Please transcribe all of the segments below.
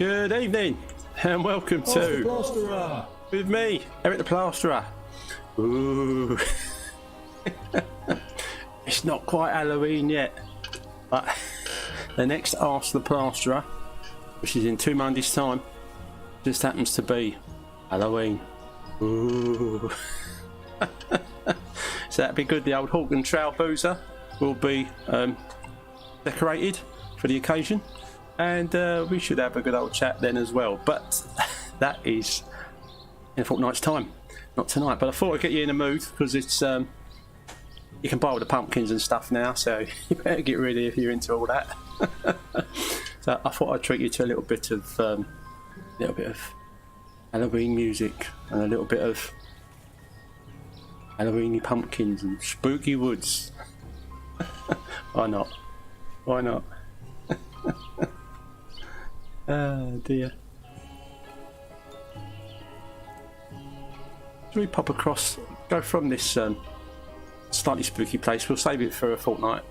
Good evening and welcome to Plasterer with me, Eric the Plasterer. Ooh. It's not quite Halloween yet, but the next Ask the Plasterer, which is in 2 Mondays' time, just happens to be Halloween. Ooh. So that'd be good. The old Hawk and Trail boozer will be decorated for the occasion, and we should have a good old chat then as well. But that is in a fortnight's time, not tonight. But I thought I'd get you in the mood because it's you can buy all the pumpkins and stuff now, so you better get ready if you're into all that. So I thought I'd treat you to a little bit of Halloween music and a little bit of Halloweeny pumpkins and spooky woods. Why not? Why not? Oh dear. Shall we pop across, go from this slightly spooky place, we'll save it for a fortnight,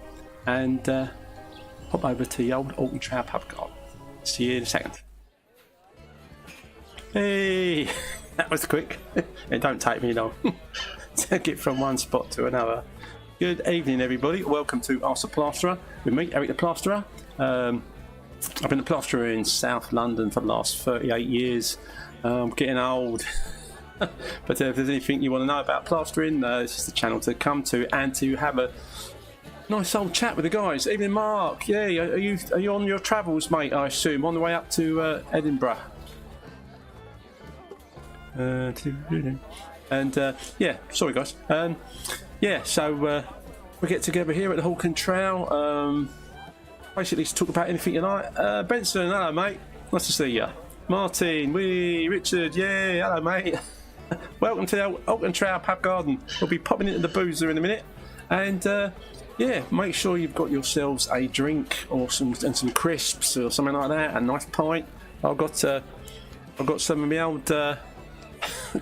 and pop over to the old Alton Trower pub garden. See you in a second. Hey, that was quick. It don't take me long to get from one spot to another. Good evening everybody, welcome to Ask the Plasterer with me, Eric the Plasterer. I've been a plasterer in South London for the last 38 years. I'm getting old. But if there's anything you want to know about plastering, this is the channel to come to and to have a nice old chat with the guys. Evening Mark, yeah, are you on your travels, mate, I assume, on the way up to Edinburgh? And yeah, sorry guys. Yeah, so we get together here at the Hawk and Trail, basically to talk about anything you like. Benson, hello mate, nice to see you. Martin, Richard, yeah, hello mate. Welcome to the Hawk and Trail pub garden. We'll be popping into the boozer in a minute, and yeah, make sure you've got yourselves a drink or some crisps or something like that, a nice pint. I've got some of my old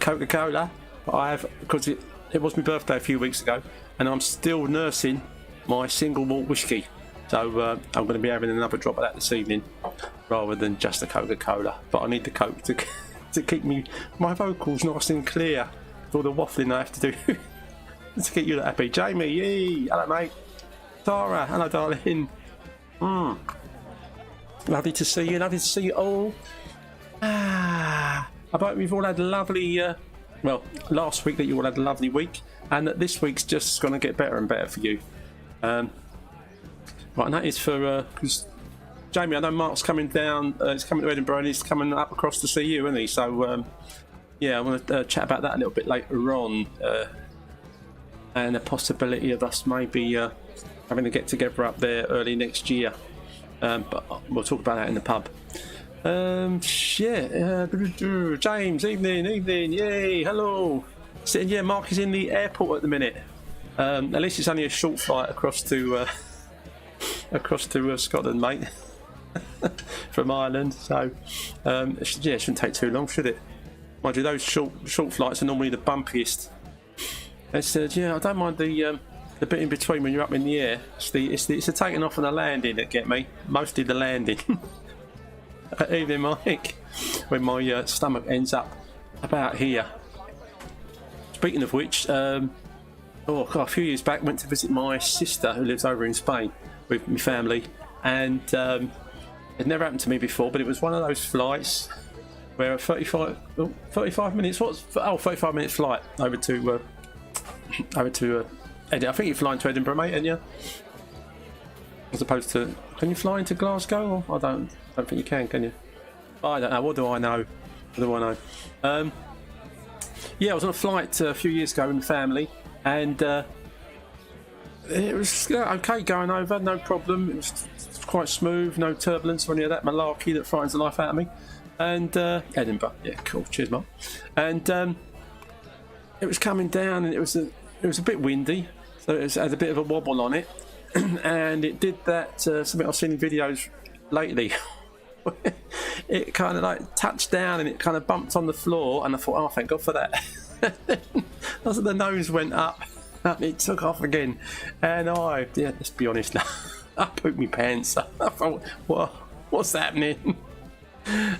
Coca-Cola. I have, because it was my birthday a few weeks ago, and I'm still nursing my single malt whiskey. So I'm going to be having another drop of that this evening, rather than just a Coca-Cola. But I need the Coke to keep my vocals nice and clear with all the waffling I have to do to keep you happy. Jamie, yee, hello mate. Tara, hello darling. Lovely to see you. Lovely to see you all. I hope we've all had a lovely. Well, last week that you all had a lovely week, and that this week's just going to get better and better for you. Right, and that is for because Jamie, I know Mark's coming down. He's coming to Edinburgh, and he's coming up across to see you, isn't he? So yeah, I want to chat about that a little bit later on, and the possibility of us maybe having to get together up there early next year. But we'll talk about that in the pub. Yeah, James, evening, yay, hello. Yeah, Mark is in the airport at the minute. At least it's only a short flight across to Scotland, mate, from Ireland. So yeah, it shouldn't take too long, should it? Mind you, those short flights are normally the bumpiest. It's yeah, I don't mind the bit in between when you're up in the air. It's the taking off and the landing that get me. Mostly the landing. Evening, Mike. When my stomach ends up about here. Speaking of which, a few years back, went to visit my sister who lives over in Spain with my family, and it never happened to me before, but it was one of those flights where a 35 minutes. 35 minute flight over to Edinburgh. I think you're flying to Edinburgh, mate, aren't you? As opposed to, can you fly into Glasgow? Or I don't think you can you? I don't know. What do I know? Yeah, I was on a flight a few years ago with the family, and it was okay going over, no problem. It was quite smooth, no turbulence or any of that malarkey that frightens the life out of me. And Edinburgh, yeah, cool. Cheers, Mark. And it was coming down, and it was a bit windy, so it had a bit of a wobble on it. And it did that something I've seen in videos lately. It kind of like touched down and it kind of bumped on the floor, and I thought, oh, thank God for that. The nose went up and it took off again, and yeah, let's be honest now, I pooped my pants. I thought, what's happening?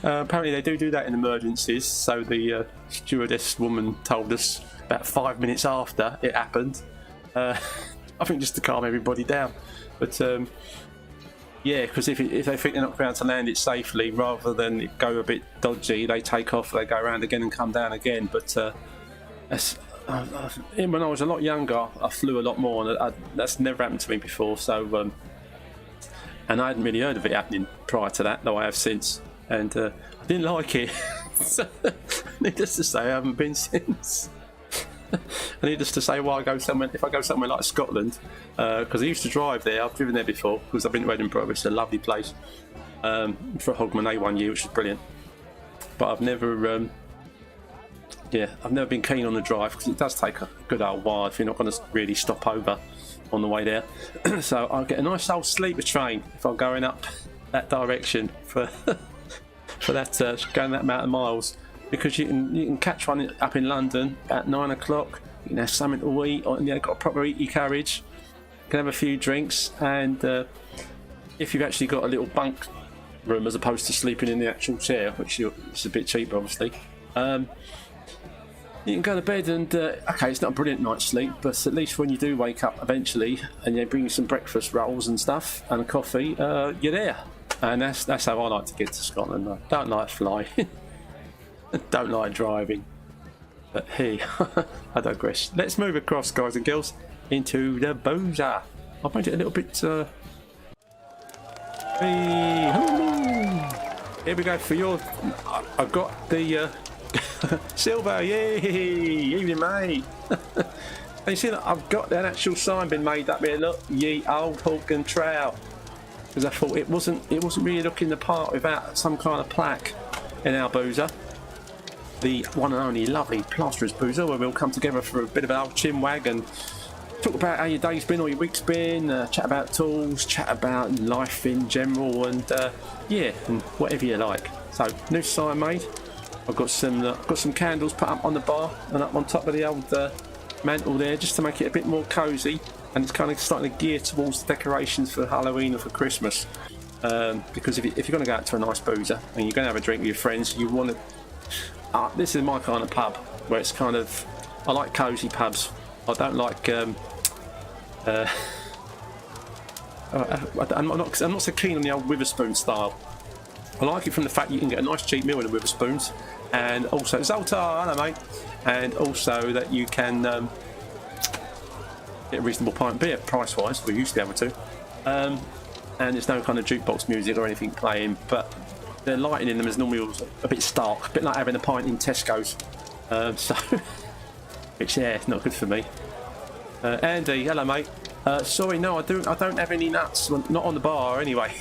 Apparently they do that in emergencies. So the stewardess woman told us about 5 minutes after it happened. I think just to calm everybody down. But yeah, because if they think they're not going to land it safely, rather than it go a bit dodgy, they take off, they go around again and come down again. But when I was a lot younger, I flew a lot more, and that's never happened to me before. So, and I hadn't really heard of it happening prior to that, though I have since, and I didn't like it. So, needless to say, I haven't been since. Needless to say, if I go somewhere like Scotland, because I used to drive there. I've driven there before because I've been to Edinburgh. It's a lovely place for a Hogmanay one year, which is brilliant. But I've never been keen on the drive because it does take a good old while if you're not going to really stop over on the way there. So I'll get a nice old sleeper train if I'm going up that direction for that going that amount of miles. Because you can catch one up in London at 9 o'clock. You can have something to eat, or got a proper eaty carriage. You can have a few drinks, and if you've actually got a little bunk room as opposed to sleeping in the actual chair, which is a bit cheaper, obviously, you can go to bed and okay, it's not a brilliant night's sleep, but at least when you do wake up eventually, and they bring you some breakfast rolls and stuff and a coffee, you're there. And that's how I like to get to Scotland. I don't like flying. Don't like driving, but hey, I digress. Let's move across, guys and girls, into the boozer. I've made it a little bit hey, here we go for your I've got the silver. Yay, evening mate. And you see that I've got that actual sign been made up here. Look, ye old hawk and trout, because I thought it wasn't really looking the part without some kind of plaque in our boozer. The one and only lovely Plasterer's boozer, where we'll come together for a bit of an old chinwag and talk about how your day's been or your week's been, chat about tools, chat about life in general, and yeah, and whatever you like. So, new sign made. I've got some candles put up on the bar and up on top of the old mantle there, just to make it a bit more cosy, and it's kind of starting to gear towards the decorations for Halloween or for Christmas. Because if you're going to go out to a nice boozer and you're going to have a drink with your friends, you want to. This is my kind of pub, where it's kind of. I like cosy pubs. I don't like. I'm not so keen on the old Witherspoon style. I like it from the fact you can get a nice cheap meal in the Witherspoons, and also Zoltar, hello mate, and also that you can get a reasonable pint of beer price-wise. We used to be able to, and there's no kind of jukebox music or anything playing, but the lighting in them is normally a bit stark, a bit like having a pint in Tesco's. So, which yeah, it's not good for me. Andy, hello mate. Sorry, no, I don't have any nuts. Well, not on the bar anyway.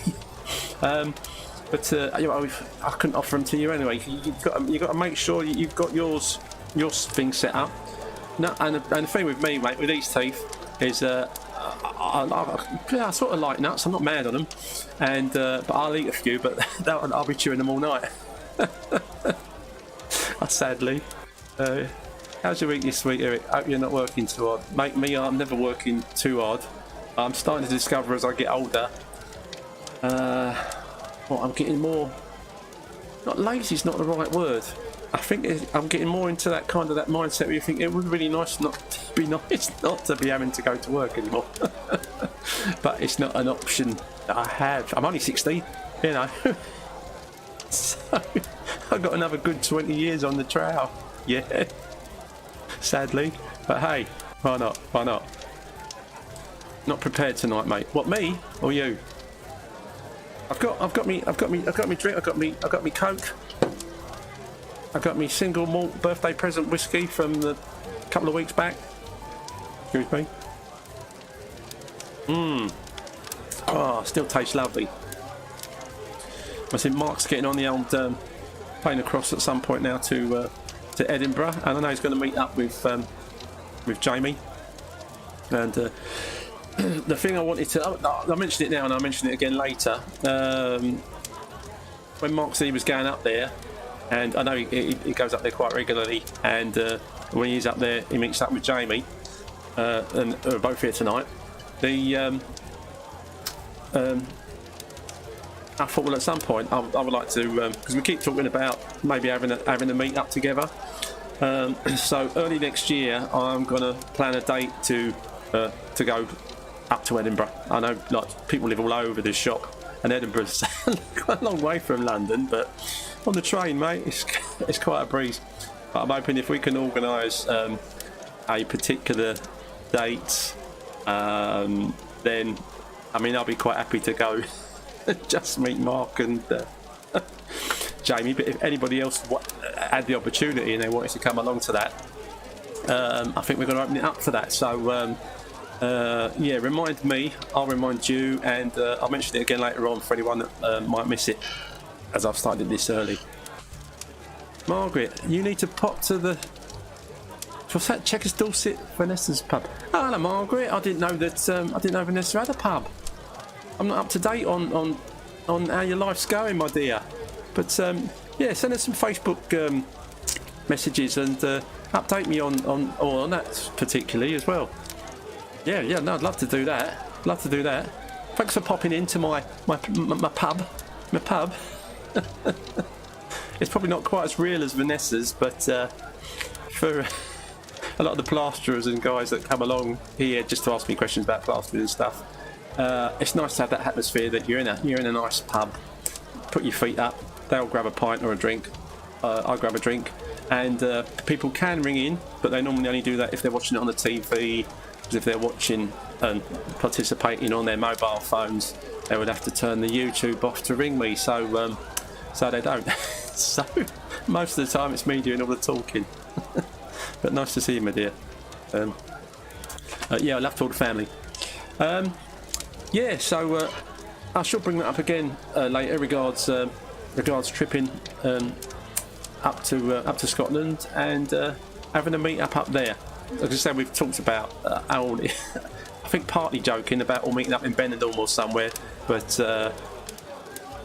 But you know, I couldn't offer them to you anyway. You've got to make sure you've got your thing set up. No, and the thing with me, mate, with these teeth is I sort of like nuts. I'm not mad on them, and but I'll eat a few. But I'll be chewing them all night. Sadly. How's your week this week, Eric? Hope you're not working too hard. Mate, me, I'm never working too hard. I'm starting to discover as I get older. I'm getting more. Not lazy is not the right word. I think I'm getting more into that kind of that mindset where you think it would be really nice not to be having to go to work anymore. But it's not an option that I have. I'm only 16, you know. So I've got another good 20 years on the trail. Yeah. Sadly, but hey, why not? Why not? Not prepared tonight, mate. What, me or you? I've got me drink. I've got me Coke. I've got me single malt birthday present whiskey from the couple of weeks back. Excuse me. Oh, still tastes lovely. I think Mark's getting on the old plane across at some point now to Edinburgh, and I know he's going to meet up with Jamie. And the thing I wanted to, I mentioned it now and I'll mention it again later. When Mark said he was going up there, and I know he goes up there quite regularly, and when he's up there, he meets up with Jamie, and we're both here tonight. I thought, well, at some point I would like to, because we keep talking about maybe having a meet up together. So early next year, I'm gonna plan a date to go up to Edinburgh. I know, like, people live all over this shop, and Edinburgh's quite a long way from London, but on the train, mate, it's quite a breeze. But I'm hoping if we can organise a particular date, then I mean, I'll be quite happy to go. Just meet Mark and Jamie, but if anybody else had the opportunity and they wanted to come along to that, I think we're going to open it up for that. So yeah, remind me, I'll remind you, and I'll mention it again later on for anyone that might miss it, as I've started this early. Margaret, you need to pop to the, what's that, Checkers Dorset Vanessa's pub. Oh, hello Margaret, I didn't know that I didn't know Vanessa had a pub. I'm not up to date on how your life's going, my dear. But yeah, send us some Facebook messages and update me on that particularly as well. Yeah, no, I'd love to do that. Love to do that. Thanks for popping into my pub. My pub. It's probably not quite as real as Vanessa's, but for a lot of the plasterers and guys that come along here just to ask me questions about plastering and stuff, it's nice to have that atmosphere that you're in a nice pub. Put your feet up. They'll grab a pint or a drink. I grab a drink, and people can ring in, but they normally only do that if they're watching it on the TV. Because if they're watching and participating on their mobile phones, they would have to turn the YouTube off to ring me. So they don't. So most of the time it's me doing all the talking. But nice to see you, my dear. Yeah, I love to all the family. Yeah, so I shall bring that up again later. Regards tripping up to Scotland and having a meet up there. Like I said, we've talked about our, I think partly joking about all meeting up in Benidorm or somewhere, but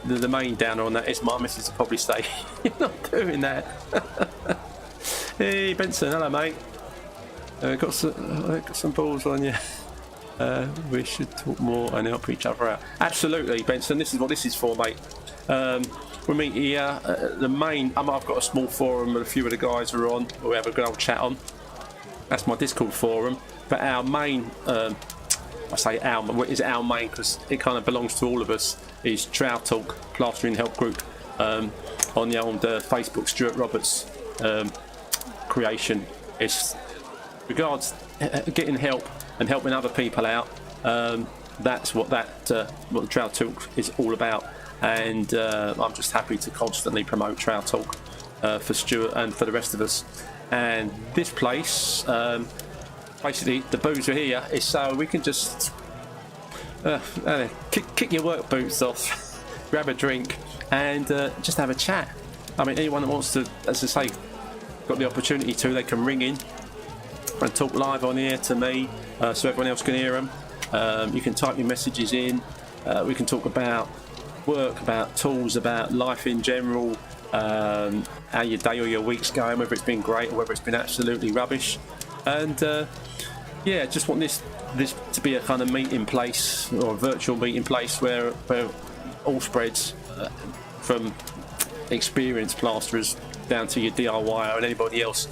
the main downer on that is my missus will probably say, "You're not doing that." Hey Benson, hello mate. Got some balls on you. We should talk more and help each other out. Absolutely, Benson. This is what this is for, mate. We meet here. The main. I've got a small forum and a few of the guys are on. We have a good old chat on. That's my Discord forum. But our main, I say our, is our main because it kind of belongs to all of us. Is Trowel Talk Plastering Help Group on the old Facebook. Stuart Roberts creation. It's regards getting help and helping other people out. That's what what the Trowel Talk is all about. And I'm just happy to constantly promote Trowel Talk for Stuart and for the rest of us. And this place, basically, the booze are here is so we can just kick your work boots off, grab a drink, and just have a chat. I mean, anyone that wants to, as I say, got the opportunity to, they can ring in and talk live on here to me, so everyone else can hear them. You can type your messages in. We can talk about work, about tools, about life in general, how your day or your week's going, whether it's been great or whether it's been absolutely rubbish. And yeah, just want this to be a kind of meeting place or a virtual meeting place where all spreads from experienced plasterers down to your DIY and anybody else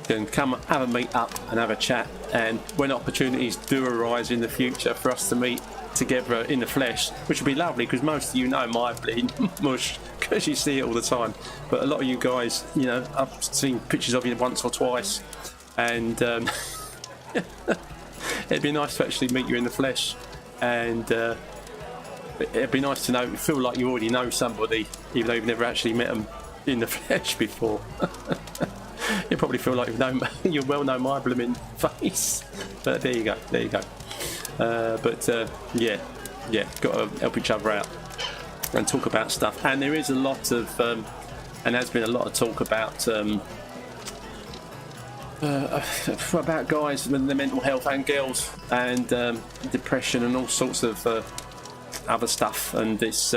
can come have a meet up and have a chat. And when opportunities do arise in the future for us to meet together in the flesh, which would be lovely because most of you know my bleeding mush because you see it all the time, but a lot of you guys, you know, I've seen pictures of you once or twice, and it'd be nice to actually meet you in the flesh, and it'd be nice to feel like you already know somebody even though you've never actually met them in the flesh before. You probably feel like you well know my blooming face, but there you go. Yeah, got to help each other out and talk about stuff. And there is a lot of, and has been a lot of talk about guys with their mental health and girls and depression and all sorts of other stuff. And it's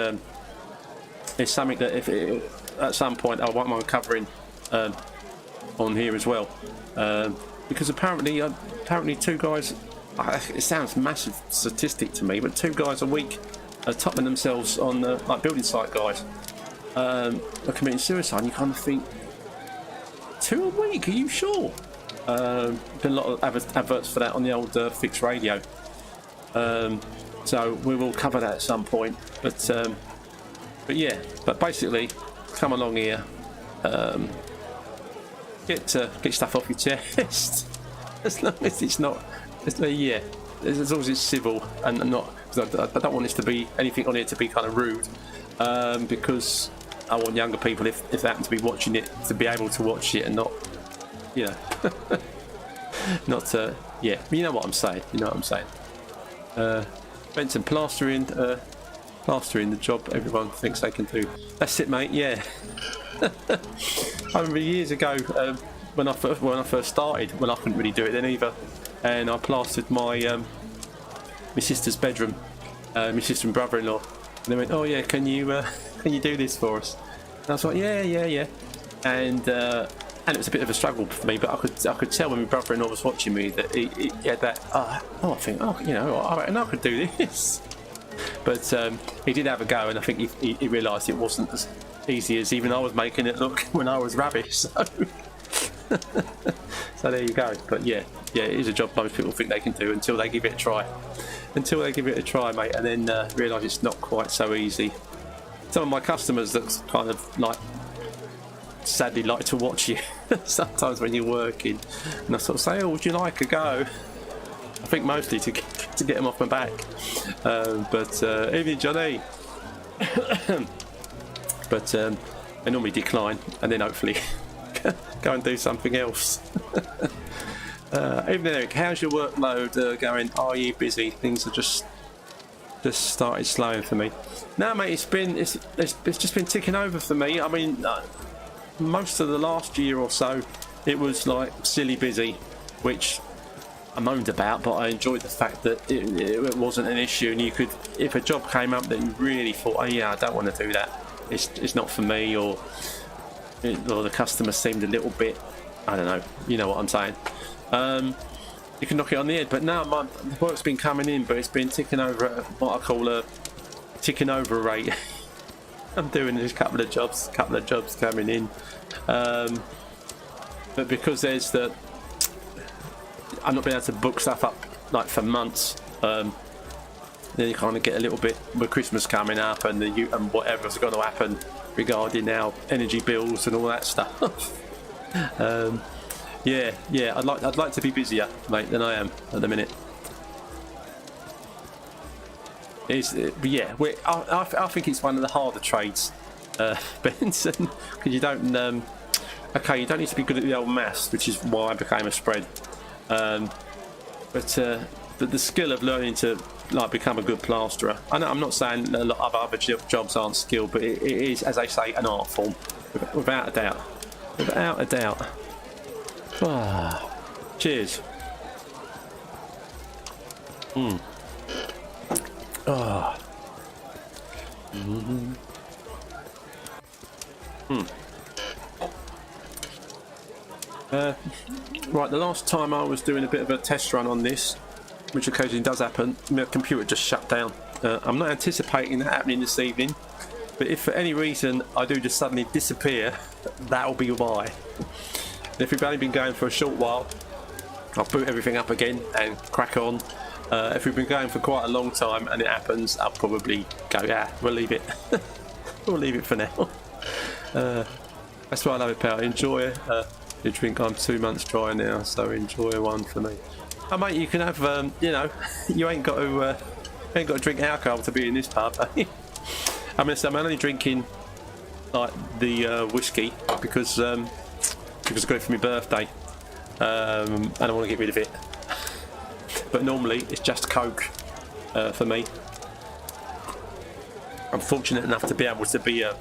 something that if at some point I won't mind covering on here as well, because apparently two guys. It sounds massive statistic to me, but 2 guys a week topping themselves on like building site guys are committing suicide, and you kind of think, 2 a week? Are you sure? Been a lot of adverts for that on the old fixed radio. So we will cover that at some point. But yeah, but basically, come along here, get stuff off your chest. As long as it's not, yeah, as long as it's civil and not. Because I don't want this to be anything on here to be kind of rude, because I want younger people, if they happen to be watching it, to be able to watch it and not, you know, not yeah, you know what I'm saying. You know what I'm saying. Benson plastering the job everyone thinks they can do. That's it, mate. Yeah. I remember years ago when I first started, when I couldn't really do it then either, and I plastered my sister's bedroom, my sister and brother-in-law, and they went, "Oh yeah, can you do this for us?" And I was like, "Yeah," and it was a bit of a struggle for me, but I could tell when my brother-in-law was watching me that he had that. I think, you know, I reckon I could do this. But he did have a go, and I think he realised it wasn't as easy as even I was making it look when I was rubbish. So, so there you go. But yeah, it is a job most people think they can do until they give it a try. Until they give it a try, mate, and then realise it's not quite so easy. Some of my customers that kind of like sadly like to watch you sometimes when you're working, and I sort of say, "Oh, would you like a go?" I think mostly to get them off my back. But evening, Johnny. But they normally decline, and then hopefully go and do something else. Evening, Eric. How's your workload going? Are you busy? Things are just started slowing for me. No, mate. It's just been ticking over for me. I mean, most of the last year or so, it was like silly busy, which I moaned about, but I enjoyed the fact that it wasn't an issue, and you could, if a job came up that you really thought, "Oh yeah, I don't want to do that, it's not for me," or the customer seemed a little bit, I don't know, you know what I'm saying, you can knock it on the head. But now the work's been coming in, but it's been ticking over at what I call a ticking over rate. I'm doing this couple of jobs coming in, but because there's I'm not being able to book stuff up like for months. Then you kind of get a little bit with Christmas coming up and and whatever's going to happen regarding our energy bills and all that stuff. Yeah, I'd like to be busier, mate, than I am at the minute. I think it's one of the harder trades, Benson, because you don't. You don't need to be good at the old maths, which is why I became a spread. But the skill of learning to like become a good plasterer. I know I'm not saying a lot of other jobs aren't skilled, but it is, as they say, an art form, without a doubt. Without a doubt. Cheers. Right, the last time I was doing a bit of a test run on this, which occasionally does happen, my computer just shut down. I'm not anticipating that happening this evening, but if for any reason I do just suddenly disappear, that'll be why. And if we've only been going for a short while, I'll boot everything up again and crack on. If we've been going for quite a long time and it happens, I'll probably go, yeah, we'll leave it. We'll leave it for now. That's why I love it, pal. Enjoy your drink. I'm 2 months dry now, so enjoy one for me. Oh, mate, you can have, you know, you ain't got to drink alcohol to be in this pub. I mean, so I'm only drinking like the whiskey because I got it for my birthday, and I want to get rid of it. But normally it's just Coke for me. I'm fortunate enough to be able to be a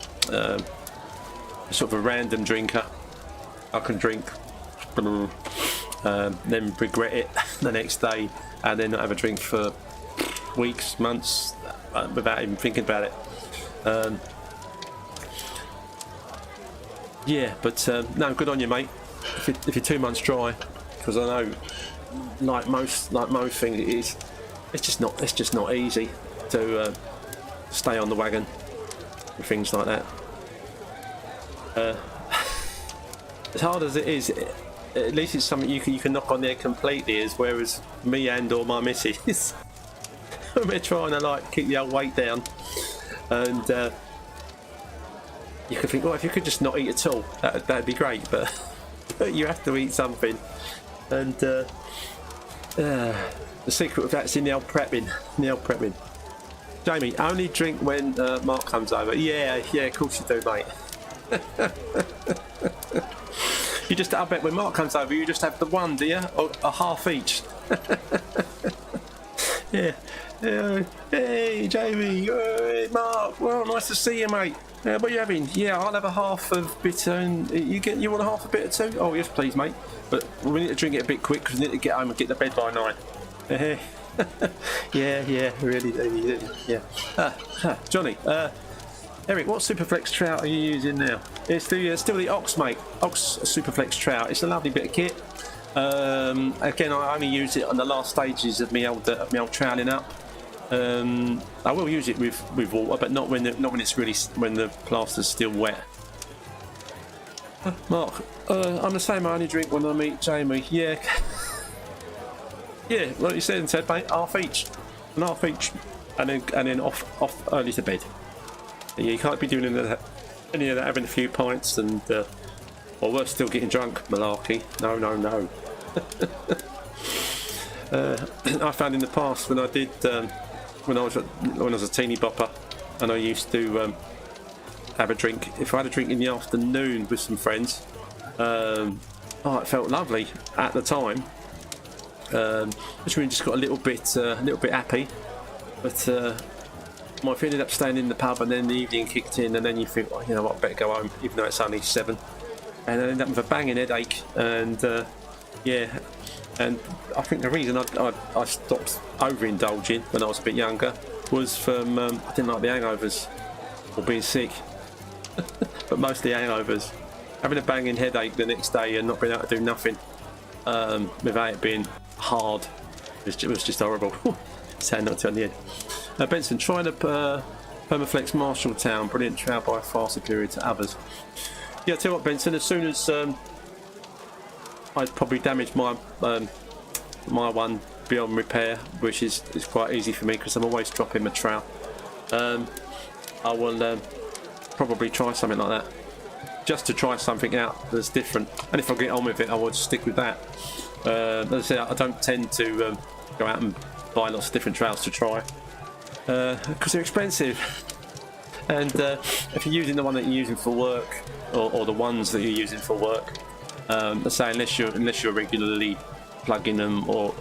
sort of a random drinker. I can drink, then regret it the next day, and then not have a drink for weeks, months, without even thinking about it. Yeah, but no, good on you, mate. If you're 2 months dry, because I know, like most things, it's just not easy to stay on the wagon and things like that. As hard as it is, at least it's something you can knock on there completely. Is whereas me and or my missus, we're trying to like keep the old weight down, and you could think, well, if you could just not eat at all, that'd be great. But you have to eat something, and the secret of that's in the old prepping. Jamie, only drink when Mark comes over. Yeah, of course you do, mate. You just, I bet when Mark comes over, you just have the one, do you? Or a half each. Yeah. Hey, Jamie. Hey, Mark. Well, nice to see you, mate. What are you having? Yeah, I'll have a half of bitter. And you want a half of bitter too? Oh, yes, please, mate. But we need to drink it a bit quick because we need to get home and get to bed by 9. Yeah, really, yeah. Johnny, Eric, what Superflex trout are you using now? It's the still the Ox, mate. Ox Superflex trout. It's a lovely bit of kit. Again, I only use it on the last stages of me old troweling up. I will use it with water, but not when it's really when the plaster's still wet. Mark, I'm the same. I only drink when I meet Jamie. Yeah. Yeah, like you said and said, mate, half each, and then off early to bed. Yeah, you can't be doing any of that, having a few pints and or worse still, getting drunk, malarkey. No. I found in the past when I did when I was a teeny bopper, and I used to have a drink. If I had a drink in the afternoon with some friends, it felt lovely at the time. Which we just got a little bit happy, but my feeling ended up staying in the pub, and then the evening kicked in, and then you think, well, you know what, I better go home, even though it's only 7, and I ended up with a banging headache, and and I think the reason I stopped overindulging when I was a bit younger was from I didn't like the hangovers or being sick, but mostly hangovers. Having a banging headache the next day and not being able to do nothing without it being hard, it was just horrible. Saying not to on the end. Benson, trying to Permaflex Marshalltown, brilliant trout by far superior to others. Yeah, tell you what, Benson, as soon as I'd probably damaged my my one beyond repair, which is quite easy for me because I'm always dropping my trout, I will probably try something like that, just to try something out that's different, and if I get on with it I will stick with that. As I said, I don't tend to go out and buy lots of different trouts to try because they're expensive, and if you're using the one that you're using for work, or the ones that you're using for work, let's say unless you're regularly plugging them or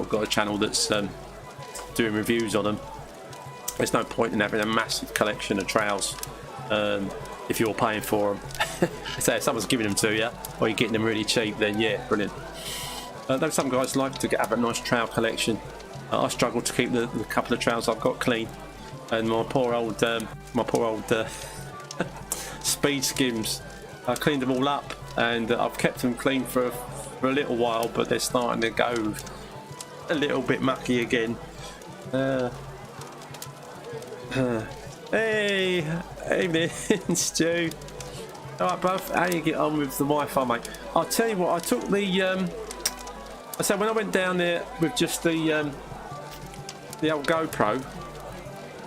got a channel that's doing reviews on them, there's no point in having a massive collection of trouts if you're paying for them. So if someone's giving them to you or you're getting them really cheap, then yeah, brilliant. Though some guys like to have a nice trout collection, I struggle to keep the couple of trouts I've got clean, and my poor old speed skims, I cleaned them all up, and I've kept them clean for a little while, but they're starting to go a little bit mucky again. Hey, evening, Stu. Alright, bruv, how you get on with the Wi-Fi, mate? I'll tell you what, I took the I said when I went down there with just the old GoPro,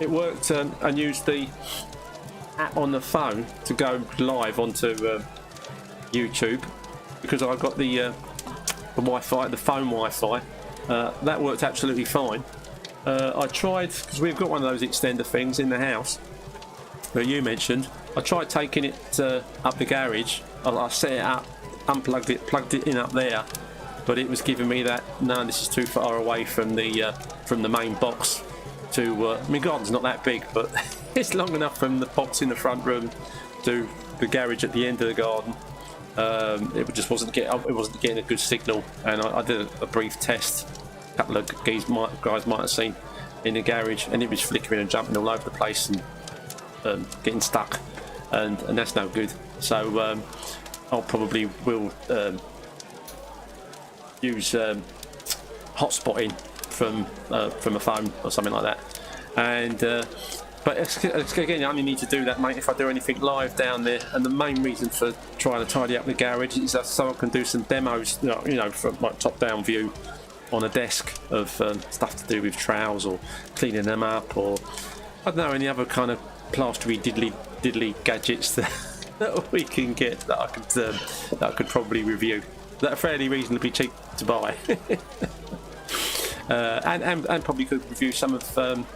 it worked, and used the app on the phone to go live onto YouTube, because I got the Wi-Fi, the phone Wi-Fi. That worked absolutely fine. I tried, because we've got one of those extender things in the house that you mentioned. I tried taking it up the garage. I set it up, unplugged it, plugged it in up there, but it was giving me that, no, this is too far away from the main box to my garden's not that big, but it's long enough from the box in the front room to the garage at the end of the garden. It just wasn't getting a good signal, and I did a brief test. A couple of guys might have seen in the garage, and it was flickering and jumping all over the place and getting stuck, and that's no good. So I'll probably will use hotspotting from a phone or something like that, and But again, I only need to do that, mate, if I do anything live down there. And the main reason for trying to tidy up the garage is that so I can do some demos, you know, from like top-down view on a desk of stuff to do with trowels or cleaning them up, or I don't know, any other kind of plastery diddly gadgets that we can get that I could probably review. That are fairly reasonably cheap to buy, and probably could review some of.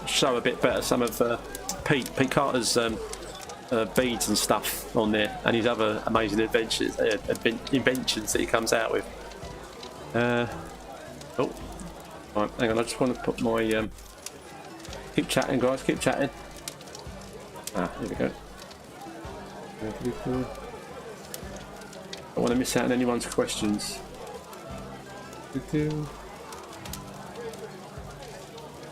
Show a bit better some of Pete Carter's beads and stuff on there, and his other amazing inventions that he comes out with. Oh, right, hang on, I just want to put my keep chatting, guys, keep chatting. Here we go. Don't want to miss out on anyone's questions.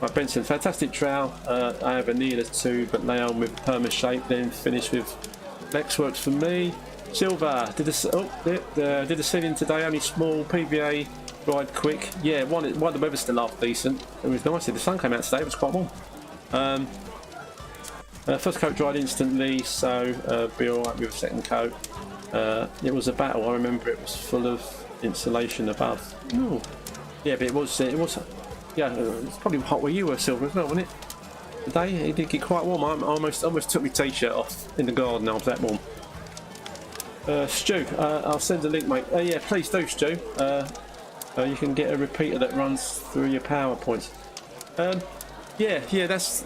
Right, Benson, fantastic trowel. I have a Needler too, but lay on with perma shape, then finish with Lex works for me. Silver, did the ceiling today, only small, PVA, dried quick. Yeah, one the weather's still half decent. It was nice, the sun came out today, it was quite warm. First coat dried instantly, so be alright with a second coat. It was a battle, I remember it was full of insulation above. Ooh. Yeah, but it was yeah, it's probably hot where you were, Silver, as well, wasn't it? Today it did get quite warm. I almost took my t-shirt off in the garden. I was that warm. Stu, I'll send a link, mate. Yeah, please do, Stu. You can get a repeater that runs through your PowerPoints. Yeah, that's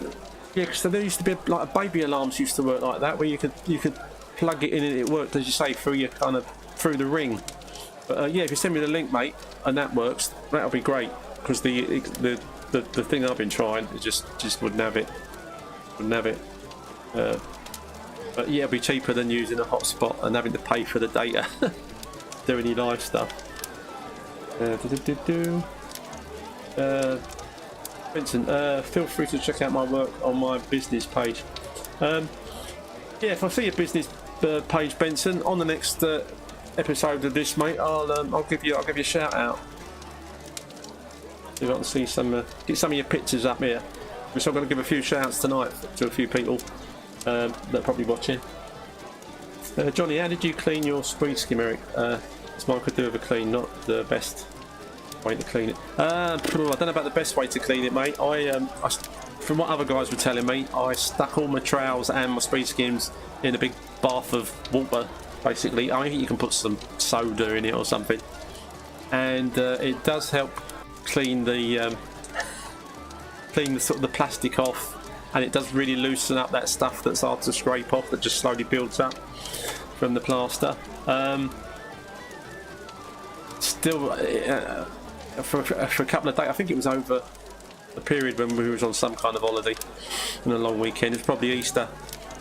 because there used to be like baby alarms used to work like that, where you could plug it in and it worked, as you say, through the ring. But yeah, if you send me the link, mate, and that works, that'll be great. Because the thing I've been trying, it just wouldn't have it. But yeah, it'll be cheaper than using a hotspot and having to pay for the data. Do any live stuff. Vincent, feel free to check out my work on my business page. Yeah, if I see your business page, Benson, on the next episode of this, mate, I'll give you a shout out. If I can see get some of your pictures up here. We're still going to give a few shouts tonight to a few people that are probably watching. Johnny, how did you clean your speed skim, Eric? This mine could do with a clean, not the best way to clean it. I don't know about the best way to clean it, mate. From what other guys were telling me, I stuck all my trowels and my speed skims in a big bath of water, basically. I think you can put some soda in it or something, and it does help clean the sort of the plastic off, and it does really loosen up that stuff that's hard to scrape off, that just slowly builds up from the plaster. Still, for a couple of days, I think it was over the period when we was on some kind of holiday and a long weekend. It's probably Easter,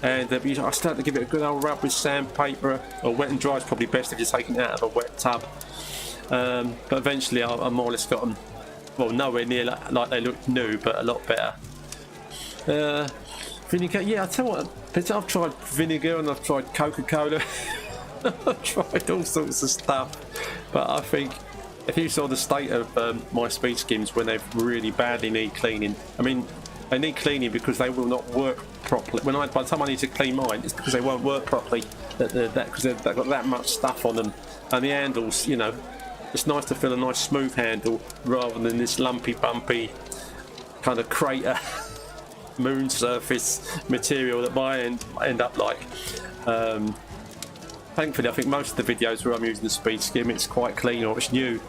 and I started to give it a good old rub with sandpaper, or wet and dry is probably best if you're taking it out of a wet tub. But eventually I more or less got them, well, nowhere near like they looked new, but a lot better. Vinegar, yeah, I tell you what, I've tried vinegar and I've tried Coca-Cola. I've tried all sorts of stuff, but I think if you saw the state of my speed skims when they really badly need cleaning, I mean, they need cleaning because they will not work properly. By the time I need to clean mine, it's because they won't work properly, because they've got that much stuff on them, and the handles, you know, it's nice to feel a nice smooth handle rather than this lumpy bumpy kind of crater moon surface material that might end up like. Thankfully, I think most of the videos where I'm using the speed skim, it's quite clean or it's new.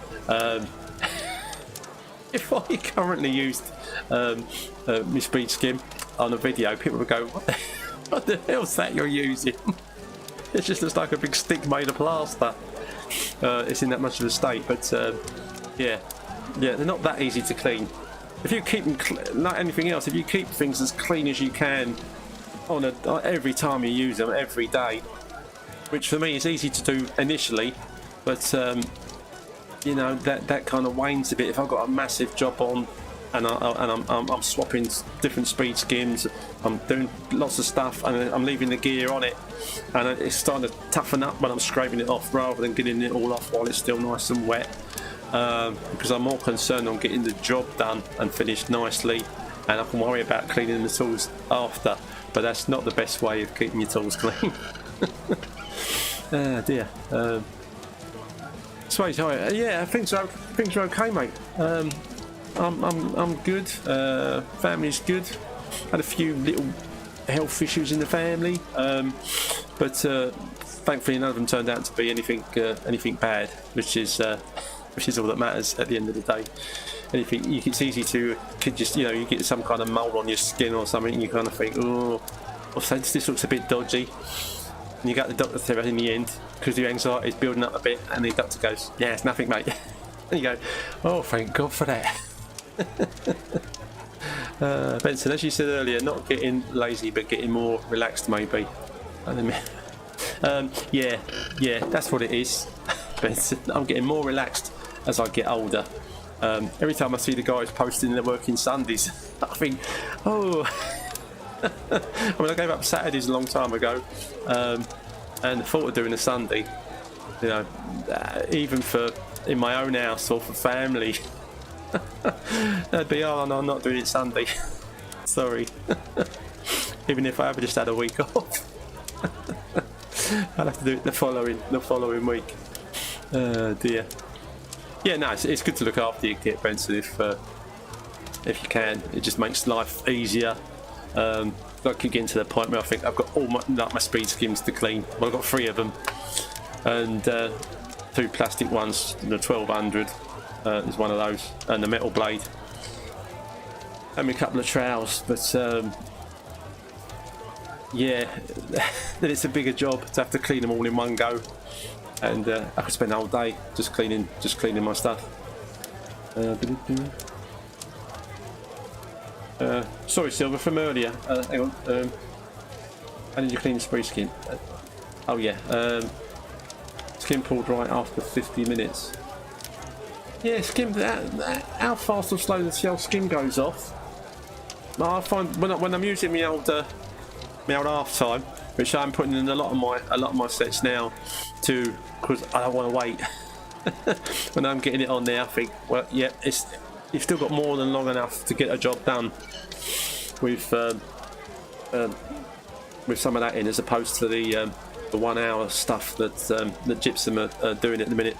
If I currently used my speed skim on a video, people would go, what the hell's that you're using? It just looks like a big stick made of plaster. It's in that much of a state, but yeah, they're not that easy to clean. If you keep them, like anything else, if you keep things as clean as you can every time you use them, every day, which for me is easy to do initially, but you know, that kind of wanes a bit. If I've got a massive job on and I'm swapping different speed skims, I'm doing lots of stuff, and I'm leaving the gear on it, and it's starting to toughen up when I'm scraping it off rather than getting it all off while it's still nice and wet, because I'm more concerned on getting the job done and finished nicely and I can worry about cleaning the tools after. But that's not the best way of keeping your tools clean. Ah dear. So yeah, things are okay, mate. I'm good. Family's good. Had a few little health issues in the family, but thankfully none of them turned out to be anything bad, which is all that matters at the end of the day. It's easy to just, you know, you get some kind of mole on your skin or something, and you kind of think, oh, this looks a bit dodgy. And you got the doctor there in the end because your anxiety is building up a bit, and the doctor goes, "Yeah, it's nothing, mate." And you go, "Oh, thank God for that." Benson, as you said earlier, not getting lazy but getting more relaxed, maybe. Yeah, that's what it is. Benson, I'm getting more relaxed as I get older. Every time I see the guys posting their working Sundays, I think, oh. I mean, I gave up Saturdays a long time ago, and the thought of doing a Sunday, you know, even for in my own house or for family, they'd be, oh no, I'm not doing it Sunday. Sorry. Even if I ever just had a week off, I'll have to do it the following week. Dear. Yeah, no, it's good to look after your kit, Benson, if you can. It just makes life easier. I keep getting to the point where I think I've got all my speed skims to clean. Well, I've got 3 of them, and 2 plastic ones. The 1200 is one of those, and the metal blade, and a couple of trowels. But yeah, then it's a bigger job to have to clean them all in one go, and I could spend the whole day just cleaning my stuff. Sorry, Silver, from earlier. Hang on. How did you clean the spray skin? Oh yeah. Skin pulled right after 50 minutes. Yeah, skim. How fast or slow the shell skim goes off. I find when I'm using my old half time, which I'm putting in a lot of my sets now, because I don't want to wait. When I'm getting it on there, I think, well, yeah, you've still got more than long enough to get a job done with some of that in, as opposed to the 1 hour stuff that Gypsum are doing at the minute.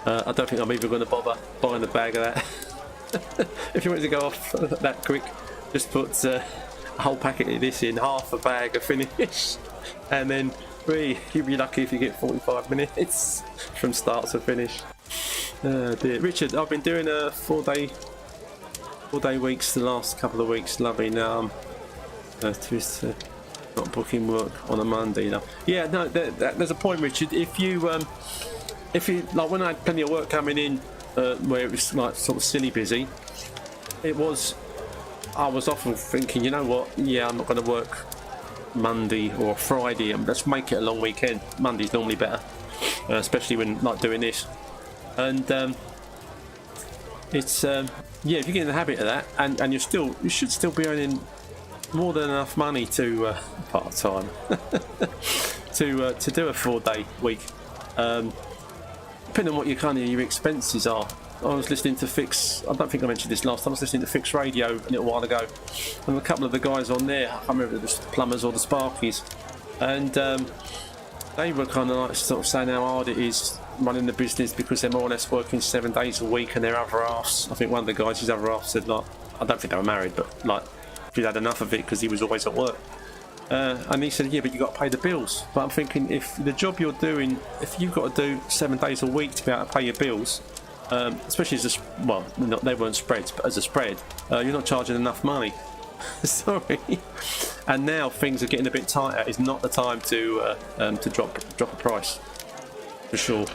I don't think I'm even going to bother buying a bag of that. If you want it to go off that quick, just put a whole packet of this in, half a bag of finish, and then you'll be lucky if you get 45 minutes from start to finish. Dear. Richard, I've been doing a 4-day weeks the last couple of weeks. Lovely. Now I'm not booking work on a Monday now. Yeah, no, there's a point, Richard. If you like, when I had plenty of work coming in, where it was like sort of silly busy, I was often thinking, you know what? Yeah, I'm not going to work Monday or Friday, and let's make it a long weekend. Monday's normally better, especially when like doing this. And it's yeah, if you get in the habit of that, and you should still be earning more than enough money to part time to do a 4-day week. Depending on what your expenses are. I was listening to Fix. I don't think I mentioned this last time. I was listening to Fix Radio a little while ago, and a couple of the guys on there, I can't remember if it was the Plumbers or the Sparkies, and they were kind of like sort of saying how hard it is running the business because they're more or less working 7 days a week, and their other halves. I think one of the guys, his other half, said, like, I don't think they were married, but like he'd had enough of it because he was always at work. And he said, yeah, but you've got to pay the bills. But I'm thinking, if the job you're doing, if you've got to do 7 days a week to be able to pay your bills, especially as they weren't spreads, but as a spread, you're not charging enough money. Sorry. And now things are getting a bit tighter. It's not the time to drop a price, for sure.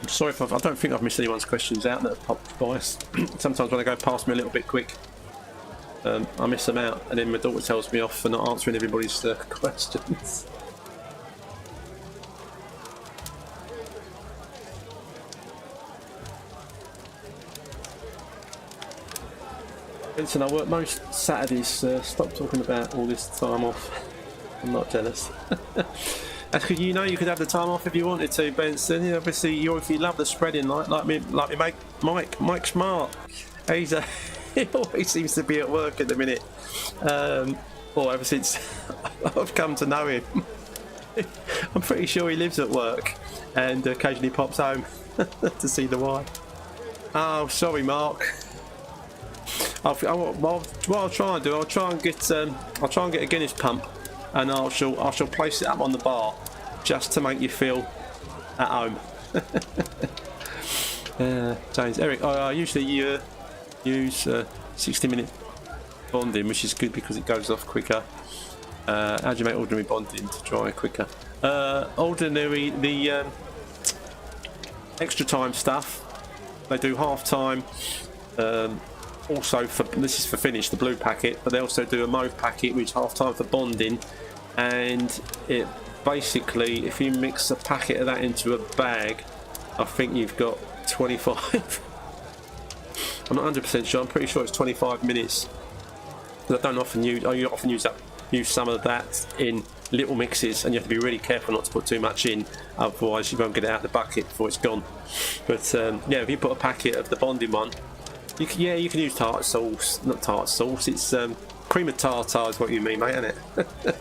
I'm sorry if I don't think I've missed anyone's questions out that have popped by. Sometimes when they go past me a little bit quick, I miss them out, and then my daughter tells me off for not answering everybody's questions. Vincent, I work most Saturdays. Stop talking about all this time off. I'm not jealous. That's because you know you could have the time off if you wanted to, Benson. You know, obviously, if you love the spreading, like me, mate, Mike Smart. He always seems to be at work at the minute. Or ever since I've come to know him. I'm pretty sure he lives at work and occasionally pops home to see the wife. Oh, sorry, Mark. What I'll try and do, I'll try and get a Guinness pump, and I shall place it up on the bar just to make you feel at home. James, Eric, I usually use 60-minute bonding, which is good because it goes off quicker. How do you make ordinary bonding to dry quicker? Ordinary, the extra time stuff, they do half time. Also, this is for finish, the blue packet, but they also do a mauve packet, which is half time for bonding. And it basically, if you mix a packet of that into a bag, I think you've got 25. I'm not 100% sure. I'm pretty sure it's 25 minutes. I don't often use. I often use some of that in little mixes, and you have to be really careful not to put too much in, otherwise you won't get it out of the bucket before it's gone. But yeah, if you put a packet of the bonding one, you can use tartar sauce. Not tartar sauce. It's cream of tartar is what you mean, mate, isn't it?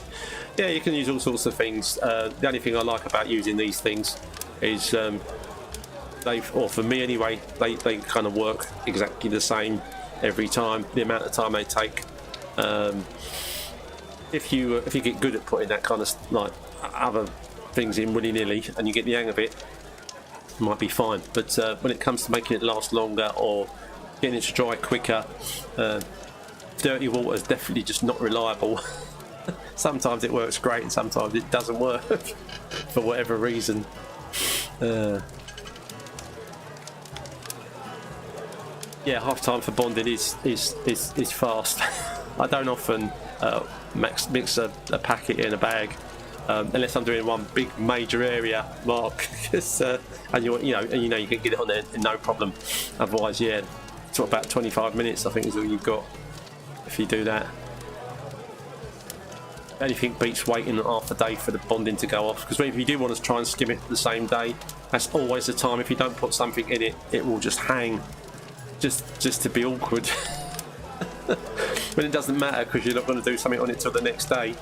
Yeah, you can use all sorts of things. The only thing I like about using these things is or for me anyway, they kind of work exactly the same every time. The amount of time they take. If you get good at putting that kind of like other things in willy-nilly and you get the hang of it, it might be fine. But when it comes to making it last longer or getting it to dry quicker, dirty water is definitely just not reliable. Sometimes it works great and sometimes it doesn't work for whatever reason. Yeah, half time for bonding is fast. I don't often mix a packet in a bag unless I'm doing one big major area, Mark. And you know you can get it on there in no problem. Otherwise, yeah, it's about 25 minutes I think is all you've got if you do that. Anything beats waiting half a day for the bonding to go off, because if you do want to try and skim it the same day, that's always the time. If you don't put something in it, it will just hang, just to be awkward. But it doesn't matter because you're not going to do something on it till the next day.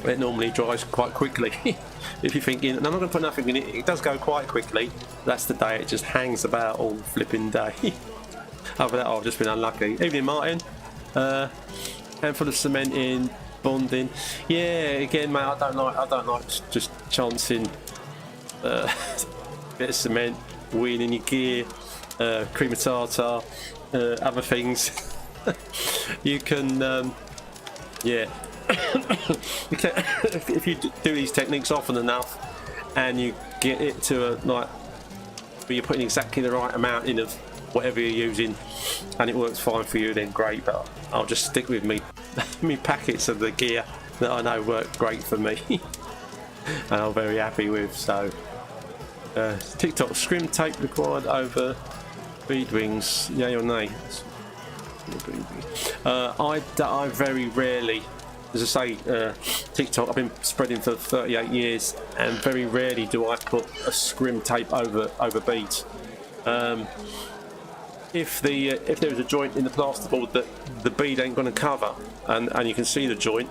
It normally dries quite quickly. If you're thinking, and I'm not going to put nothing in it, it does go quite quickly. That's the day it just hangs about all flipping day. Other than that, I've just been unlucky. Evening, Martin. Handful of cement in, bonding. Yeah, again, mate, I don't like just chancing bit of cement, wheeling your gear, cream of tartar, other things. You can, yeah. You can, if you do these techniques often enough, and you get it to where you're putting exactly the right amount in of whatever you're using, and it works fine for you, then great. But I'll just stick with me packets of the gear that I know work great for me, and I'm very happy with. So, TikTok scrim tape required over bead rings, yay or nay? I very rarely, as I say, TikTok, I've been spreading for 38 years, and very rarely do I put a scrim tape over beads. If there is a joint in the plasterboard that the bead ain't going to cover, and you can see the joint,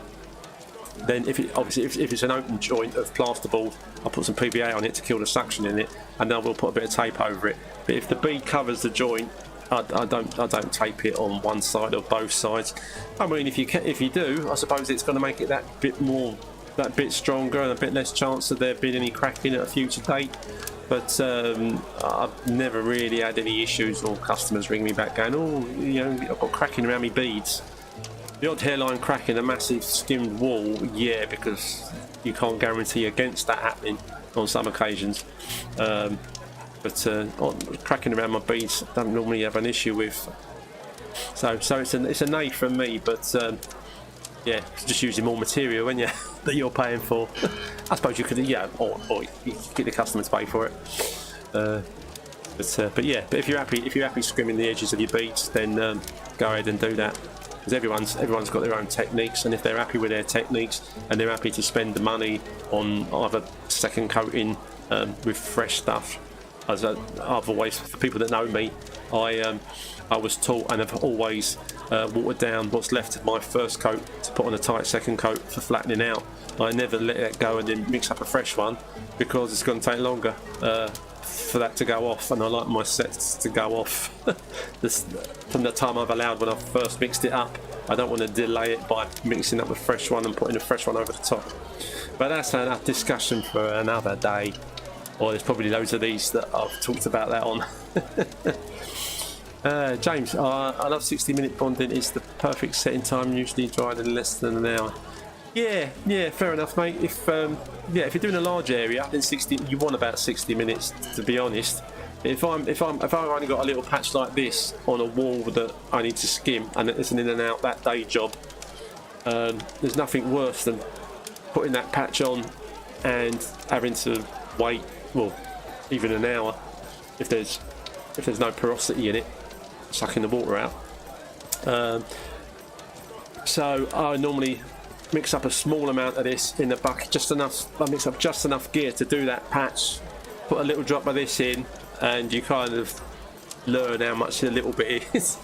then if it's an open joint of plasterboard, I'll put some PVA on it to kill the suction in it, and then we'll put a bit of tape over it. But if the bead covers the joint, I don't tape it on one side or both sides. I mean, if you do, I suppose it's going to make it that bit stronger and a bit less chance of there being any cracking at a future date. But I've never really had any issues or customers ring me back going, oh, I've got cracking around me beads. The odd hairline crack in a massive skimmed wall, yeah, because you can't guarantee against that happening on some occasions. But cracking around my beads, I don't normally have an issue with. So it's a nay from me, but yeah, just using more material, when you that you're paying for. I suppose you could, yeah, or you could get the customer to pay for it. But yeah, but if you're happy scrimming the edges of your beads, then go ahead and do that. because everyone's got their own techniques, and if they're happy with their techniques and they're happy to spend the money on either second coating with fresh stuff, as I've always, for people that know me, I was taught and have always watered down what's left of my first coat to put on a tight second coat for flattening out. I never let it go and then mix up a fresh one, because it's going to take longer for that to go off, and I like my sets to go off from the time I've allowed when I first mixed it up. I don't want to delay it by mixing up a fresh one and putting a fresh one over the top. But that's a discussion for another day, or there's probably loads of these that I've talked about that on. James, I love 60-minute bonding. It's the perfect setting time, usually dried in less than an hour. Yeah, fair enough, mate. If you're doing a large area, then you want about 60 minutes, to be honest. If I've only got a little patch like this on a wall that I need to skim, and it's an in and out that day job, there's nothing worse than putting that patch on and having to wait, well, even an hour if there's no porosity in it, sucking the water out. So I normally mix up a small amount of this in the bucket, just enough. I mix up just enough gear to do that patch, put a little drop of this in, and you kind of learn how much a little bit is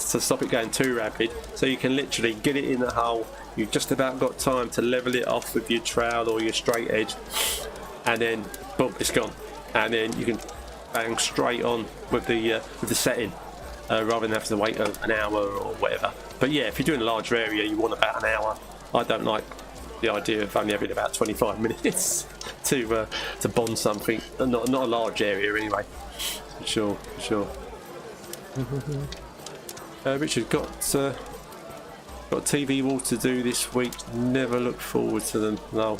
to stop it going too rapid. So you can literally get it in the hole. You've just about got time to level it off with your trowel or your straight edge, and then boom, it's gone. And then you can bang straight on with the setting, rather than having to wait an hour or whatever. But yeah, if you're doing a larger area, you want about an hour. I don't like the idea of only having about 25 minutes to bond something. Not a large area anyway. For sure. Richard, got a TV wall to do this week. Never look forward to them. No,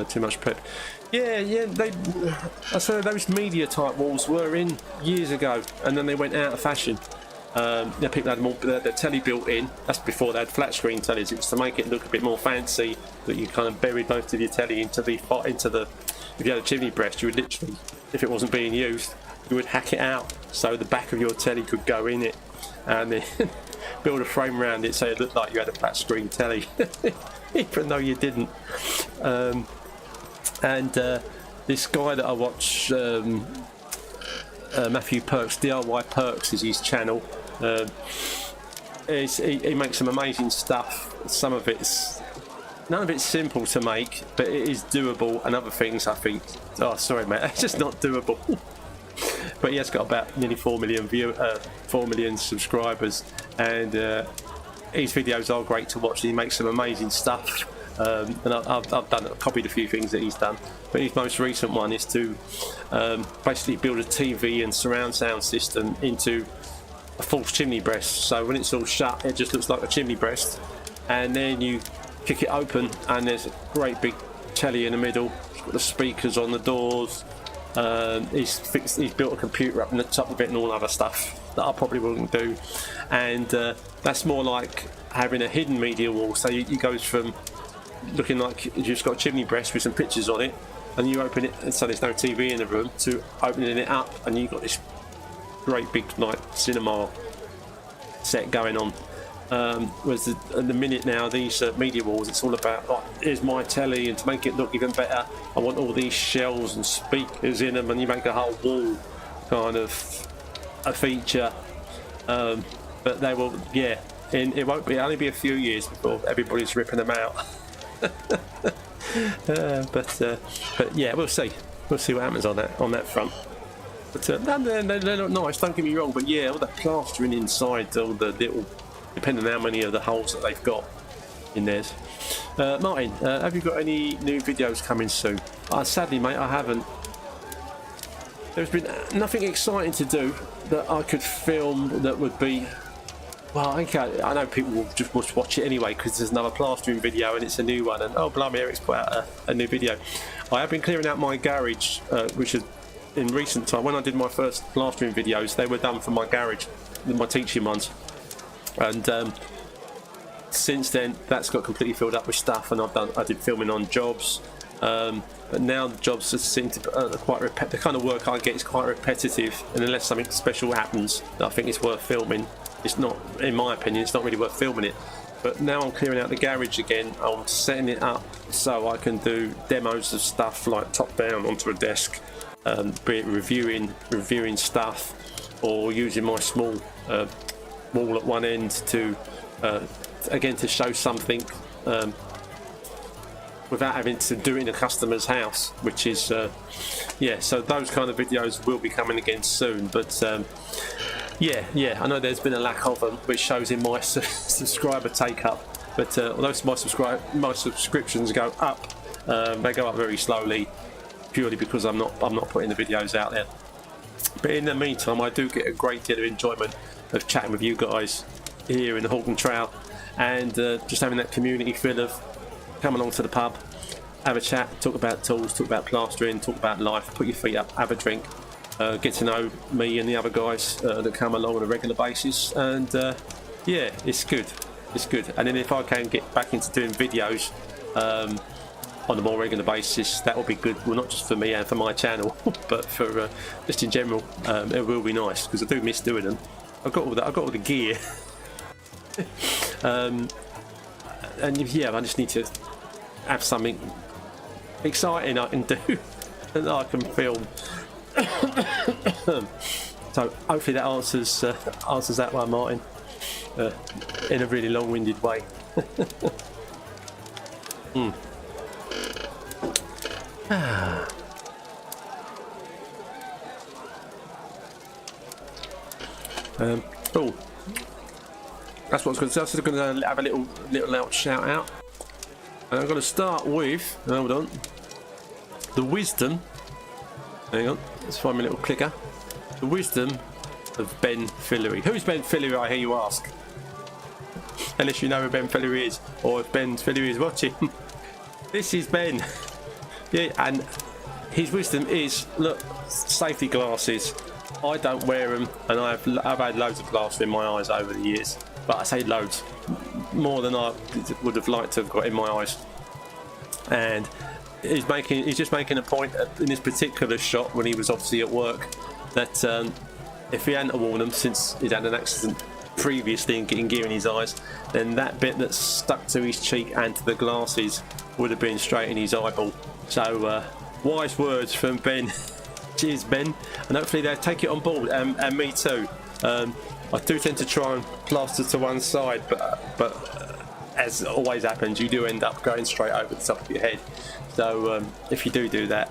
too much prep. Yeah. I said those media type walls were in years ago, and then they went out of fashion. People had more the telly built in. That's before they had flat screen tellies. It was to make it look a bit more fancy, that you kind of buried most of your telly into the. If you had a chimney breast, you would literally, if it wasn't being used, you would hack it out so the back of your telly could go in it, and then build a frame around it so it looked like you had a flat screen telly, even though you didn't. This guy that I watch, Matthew Perks, DIY Perks is his channel. He makes some amazing stuff. None of it's simple to make, but it is doable, and other things I think, oh sorry mate, it's just not doable. But he has got about nearly 4 million subscribers, and his videos are great to watch. He makes some amazing stuff, and I've copied a few things that he's done, but his most recent one is to basically build a TV and surround sound system into a false chimney breast. So when it's all shut, it just looks like a chimney breast, and then you kick it open and there's a great big telly in the middle. It's got the speakers on the doors. He's built a computer up in the top of it and all other stuff that I probably wouldn't do, and that's more like having a hidden media wall. So you goes from looking like you've just got a chimney breast with some pictures on it, and you open it and so there's no TV in the room, to opening it up and you've got this great big like cinema set going on. Whereas at the minute now, these media walls, it's all about, oh, here's my telly, and to make it look even better, I want all these shelves and speakers in them, and you make a whole wall kind of a feature. But they will, yeah, and it won't be, only be a few years before everybody's ripping them out. But yeah, we'll see what happens on that front. But they're not nice, don't get me wrong, but yeah, all that plastering inside, all the little, depending on how many of the holes that they've got in theirs. Martin, have you got any new videos coming soon? Sadly, mate, I haven't. There's been nothing exciting to do that I could film that would be... Well, okay, I know people will just watch it anyway because there's another plastering video and it's a new one, and oh blimey, Eric's put out a new video. I have been clearing out my garage, which is in recent time. When I did my first plastering videos, they were done for my garage, my teaching ones. And since then, that's got completely filled up with stuff, and I did filming on jobs. But now the jobs just seem to the kind of work I get is quite repetitive, and unless something special happens that I think is worth filming, it's not, in my opinion, it's not really worth filming it. But now I'm clearing out the garage again, I'm setting it up so I can do demos of stuff like top down onto a desk, be it reviewing stuff, or using my small wall at one end to again to show something without having to do it in a customer's house, which is yeah, so those kind of videos will be coming again soon. But yeah, I know there's been a lack of them, which shows in my subscriber take up. But although my subscriptions go up, they go up very slowly, purely because I'm not putting the videos out there. But in the meantime, I do get a great deal of enjoyment of chatting with you guys here in the Halton Trail, and just having that community feel of come along to the pub, have a chat, talk about tools, talk about plastering, talk about life, put your feet up, have a drink. Get to know me and the other guys that come along on a regular basis, and yeah, it's good. And then if I can get back into doing videos on a more regular basis, that will be good. Well, not just for me and for my channel, but for just in general, it will be nice, because I do miss doing them. I've got all the gear, and yeah, I just need to have something exciting I can do that I can film. So hopefully that answers that one, Martin, in a really long-winded way. Oh, that's what I was going to say. I was going to have a little shout out, and I'm going to start with, hold on, the wisdom. Hang on, let's find my little clicker. The wisdom of Ben Fillery. Who's Ben Fillery, I hear you ask? Unless you know who Ben Fillery is, or if Ben Fillery is watching. This is Ben. Yeah, and his wisdom is, look, safety glasses. I don't wear them, and I've had loads of plaster in my eyes over the years. But I say loads, more than I would have liked to have got in my eyes. And he's just making a point in this particular shot, when he was obviously at work, that if he hadn't worn them since he'd had an accident previously and getting gear in his eyes, then that bit that's stuck to his cheek and to the glasses would have been straight in his eyeball. So wise words from Ben. Cheers, Ben, and hopefully they'll take it on board, and me too. I do tend to try and plaster to one side, but as always happens, you do end up going straight over the top of your head. So if you do that,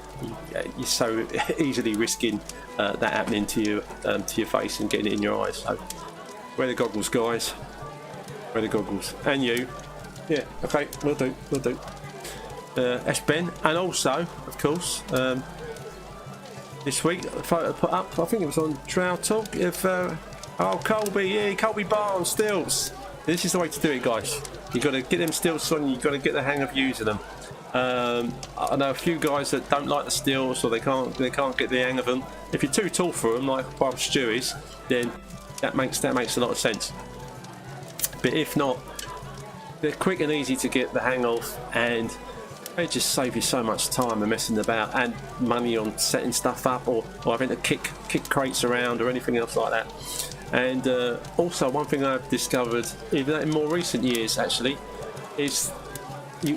you're so easily risking that happening to your face and getting it in your eyes. So wear the goggles, guys. Wear the goggles, and you. Yeah, okay, we'll do. That's Ben, and also, of course, this week a photo put up, I think it was on Trail Talk, of Colby Barnes stilts. This is the way to do it, guys. You've got to get them stilts on, you've got to get the hang of using them. I know a few guys that don't like the stilts, or they can't get the hang of them. If you're too tall for them, like Bob Stewie's, then that makes a lot of sense. But if not, they're quick and easy to get the hang of, and they just save you so much time and messing about and money on setting stuff up, or having to kick crates around or anything else like that. And also, one thing I've discovered, even in more recent years actually, is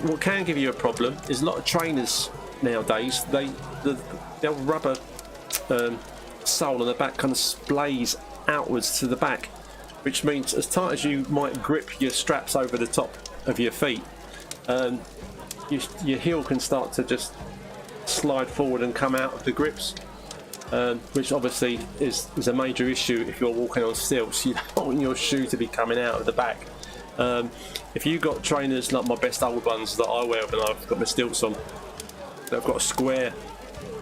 what can give you a problem is a lot of trainers nowadays, the rubber sole on the back kind of splays outwards to the back, which means as tight as you might grip your straps over the top of your feet, your heel can start to just slide forward and come out of the grips, which obviously is a major issue if you're walking on stilts. You don't want your shoe to be coming out of the back. If you've got trainers like my best old ones that I wear when I've got my stilts on, they've got a square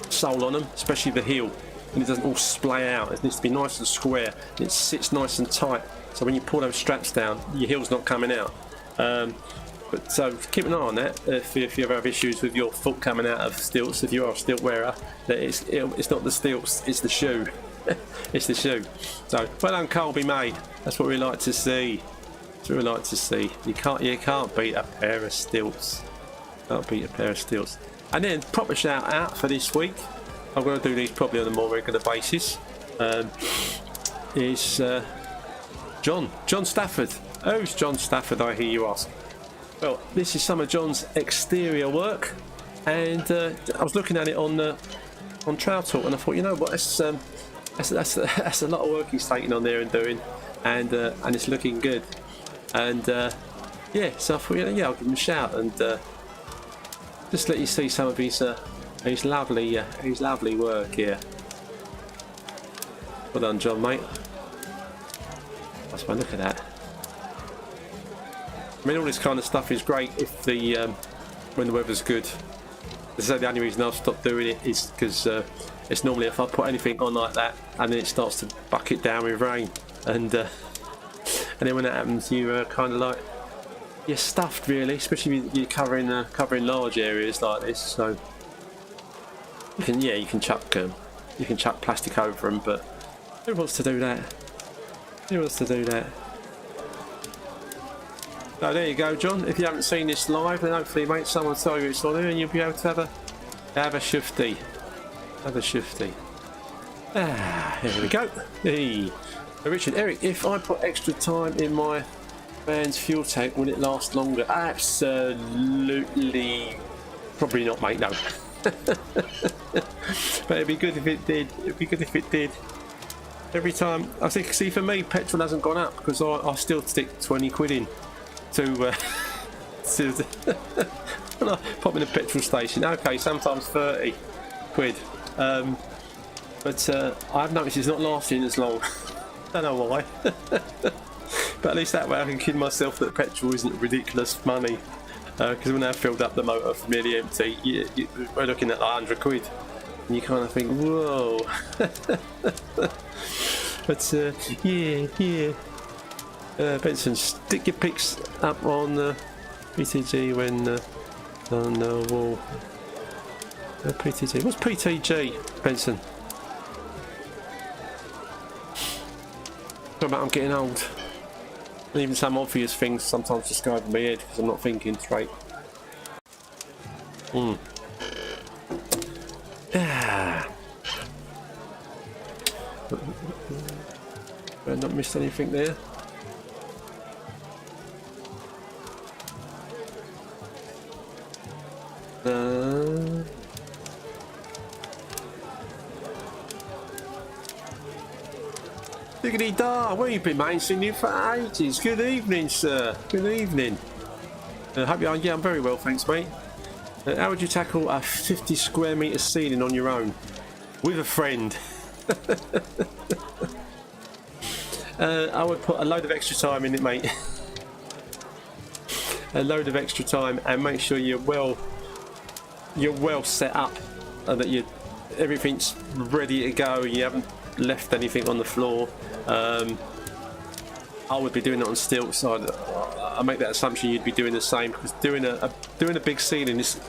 sole on them, especially the heel, and it doesn't all splay out. It needs to be nice and square, and it sits nice and tight, so when you pull those straps down, your heel's not coming out. But so keep an eye on that. If you ever have issues with your foot coming out of stilts, if you are a stilt wearer, that it's not the stilts, it's the shoe. It's the shoe. So well done, Colby, mate. That's what we like to see. That's what we like to see. You can't beat a pair of stilts. Can't beat a pair of stilts. And then proper shout out for this week. I'm going to do these probably on a more regular basis. Is John Stafford. Who's John Stafford, I hear you ask? Well, this is some of John's exterior work, and I was looking at it on Trail Talk, and I thought, you know what, that's a lot of work he's taking on there and doing, and it's looking good. And yeah, so I thought, yeah, I'll give him a shout and just let you see some of his lovely work here. Well done, John, mate. That's my look at that. I mean, all this kind of stuff is great if the when the weather's good. As I say, the only reason I've stopped doing it is because it's normally if I put anything on like that and then it starts to bucket down with rain, and then when that happens, you kind of like, you're stuffed really, especially if you're covering large areas like this. So you can chuck plastic over them, but who wants to do that? Who wants to do that? So there you go, John. If you haven't seen this live, then hopefully, mate, someone will tell you it's on here, and you'll be able to have a shifty. Have a shifty. Ah, here we go. Hey, Richard, Eric, if I put extra time in my van's fuel tank, will it last longer? Absolutely, probably not, mate. No. But it'd be good if it did. It'd be good if it did. Every time, I think, see, for me, petrol hasn't gone up because I still stick 20 quid in to when I pop in a petrol station. Okay, sometimes 30 quid. But I've noticed it's not lasting as long. Don't know why. But at least that way I can kid myself that petrol isn't ridiculous money. Because when I've filled up the motor from nearly empty, we're looking at like 100 quid. And you kind of think, whoa. But yeah. Benson, stick your pics up on PTG when on the wall. PTG. What's PTG, Benson? Talking about I'm getting old. And even some obvious things sometimes just go over my head because I'm not thinking straight. I've not missed anything there. Diggity da, where you been, mate? Ain't seen you for ages. Good evening, sir. Good evening. Hope you are. Yeah, I'm very well, thanks, mate. How would you tackle a 50 square metre ceiling on your own? With a friend. I would put a load of extra time in it, mate. A load of extra time, and make sure you're well set up, and that everything's ready to go. You haven't left anything on the floor. I would be doing it on stilts. So I make that assumption you'd be doing the same, because doing a big ceiling, it's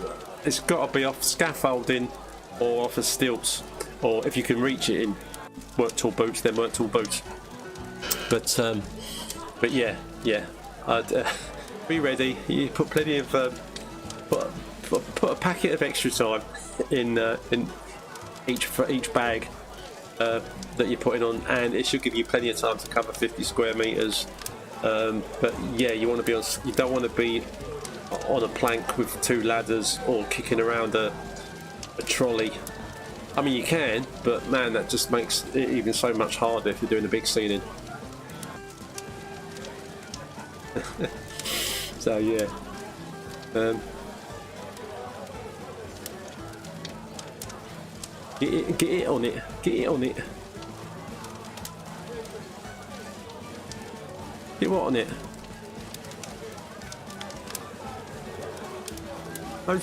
got to be off scaffolding or off of stilts, or if you can reach it in work tool boots, then work tool boots. But yeah, I'd be ready. You put plenty of put a packet of extra time in each bag that you're putting on, and it should give you plenty of time to cover 50 square meters. But yeah, you don't want to be on a plank with 2 ladders or kicking around a trolley. I mean, you can, but man, that just makes it even so much harder if you're doing a big ceiling. So yeah. Get it on it. Get it on it. Get what on it? We're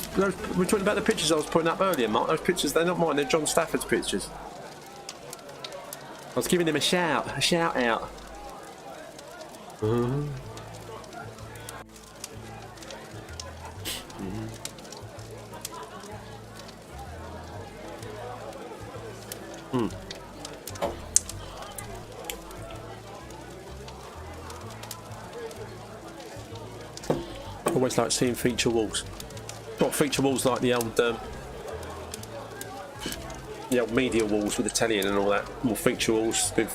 talking about the pictures I was putting up earlier, Mark. Those pictures, they're not mine, they're John Stafford's pictures. I was giving him a shout out. Always like seeing feature walls. Not feature walls like the old media walls with the telly in and all that. More feature walls with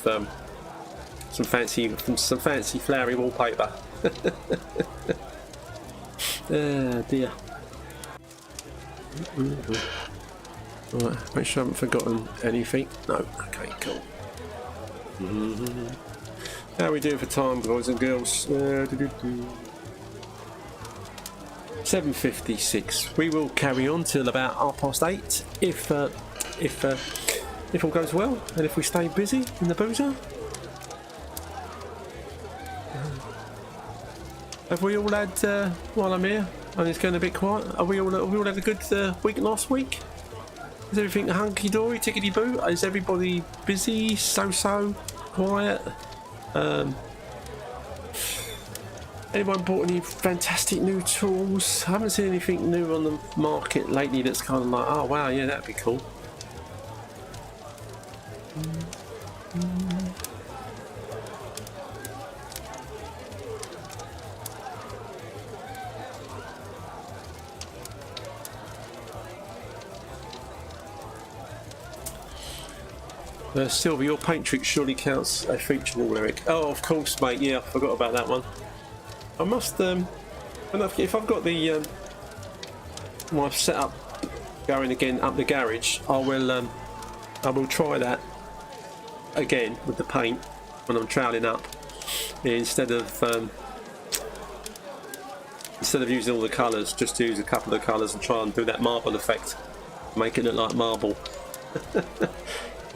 some some fancy flowery wallpaper. Oh dear. Right, make sure I haven't forgotten anything. No, okay, cool. How we doing for time, boys and girls? 7:56. We will carry on till about 8:30 if all goes well and if we stay busy in the boozer. Have we all had while I'm here and it's going a bit quiet? Have we all had a good week last week? Is everything hunky dory, tickety boo? Is everybody busy? So quiet? Anyone bought any fantastic new tools? I haven't seen anything new on the market lately that's kind of like, oh wow, yeah, that'd be cool. Silver, your paint trick surely counts a feature wall, Eric. Oh, of course, mate. Yeah, I forgot about that one. I must, if I've got the my setup going again up the garage, I will try that again with the paint when I'm troweling up, instead of using all the colours, just use a couple of colours and try and do that marble effect, make it look like marble.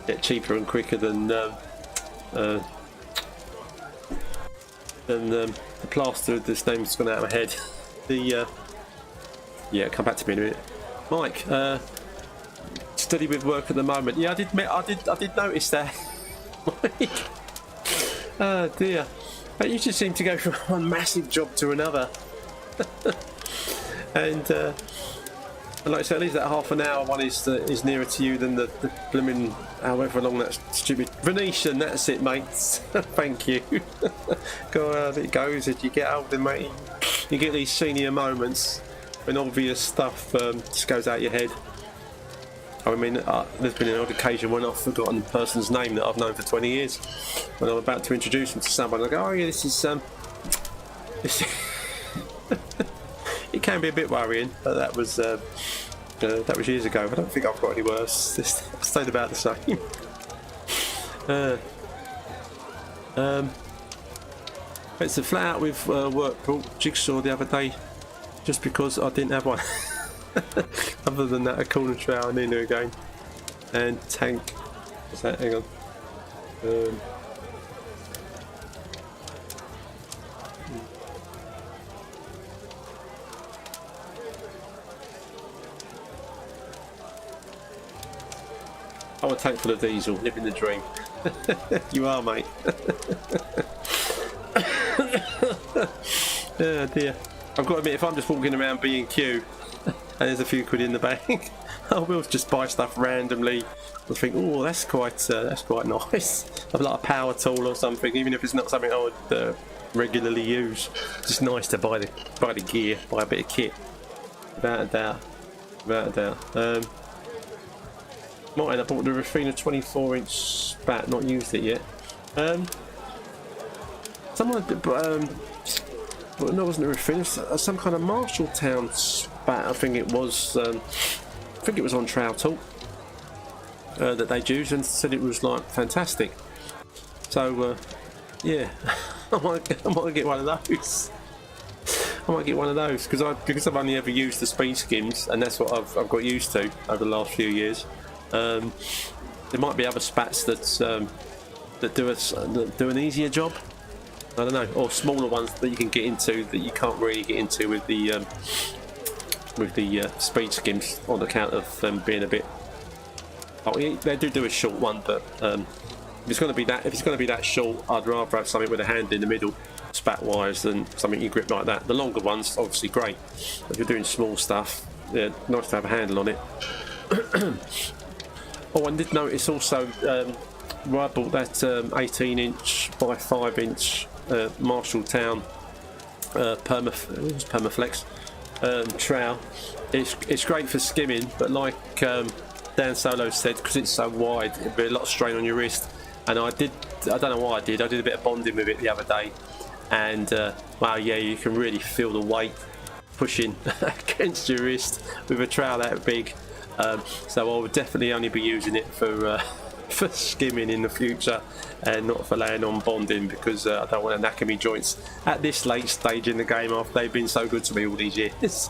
Get cheaper and quicker than the plaster. This name's gone out of my head. Yeah, come back to me in a minute. Mike, steady with work at the moment. Yeah, I did notice that. Mike, oh dear, but you just seem to go from one massive job to another. And like I said, at least that half an hour one is nearer to you than the blooming however long that stupid Venetian. That's it, mates. Thank you. God, it goes as you get older, mate. You get these senior moments when obvious stuff just goes out your head. I mean, there's been an odd occasion when I've forgotten the person's name that I've known for 20 years. When I'm about to introduce them to someone, I go, "Oh yeah, this is It can be a bit worrying, but that was years ago. I don't think I've got any worse. I've stayed about the same. It's a flat out with work brought jigsaw the other day, just because I didn't have one. Other than that, a corner trowel and Nina again, and tank. What's that? Hang on. I want a tank full of diesel, living the dream. You are, mate. Oh dear. I've got to admit, if I'm just walking around B&Q and there's a few quid in the bank, I will just buy stuff randomly. I think, oh, that's quite nice. I've like a power tool or something, even if it's not something I would regularly use. It's just nice to buy the gear, buy a bit of kit. Without a doubt. Martin, I bought the Rafina 24-inch spat, not used it yet. Someone, but no, it wasn't a Rafina, some kind of Marshalltown spat. I think it was. I think it was on Trowel Talk that they'd used and said it was like fantastic. So yeah, I might get one of those. I might get one of those because I've only ever used the speed skims, and that's what I've got used to over the last few years. There might be other spats that do an easier job. I don't know, or smaller ones that you can get into that you can't really get into with the speed skims on account of them being a bit. Oh, yeah, they do a short one, but if it's going to be that short, I'd rather have something with a hand in the middle, spat wise, than something you grip like that. The longer ones, obviously, great. If you're doing small stuff, yeah, nice to have a handle on it. Oh, I did notice also where I bought that 18-inch by 5-inch Marshalltown Permaflex trowel. It's great for skimming, but like Dan Solo said, because it's so wide, it'd be a lot of strain on your wrist. And I did don't know why I did a bit of bonding with it the other day, and wow, yeah, you can really feel the weight pushing against your wrist with a trowel that big. So I would definitely only be using it for for skimming in the future, and not for laying on bonding, because I don't want to knacker me joints at this late stage in the game after they've been so good to me all these years.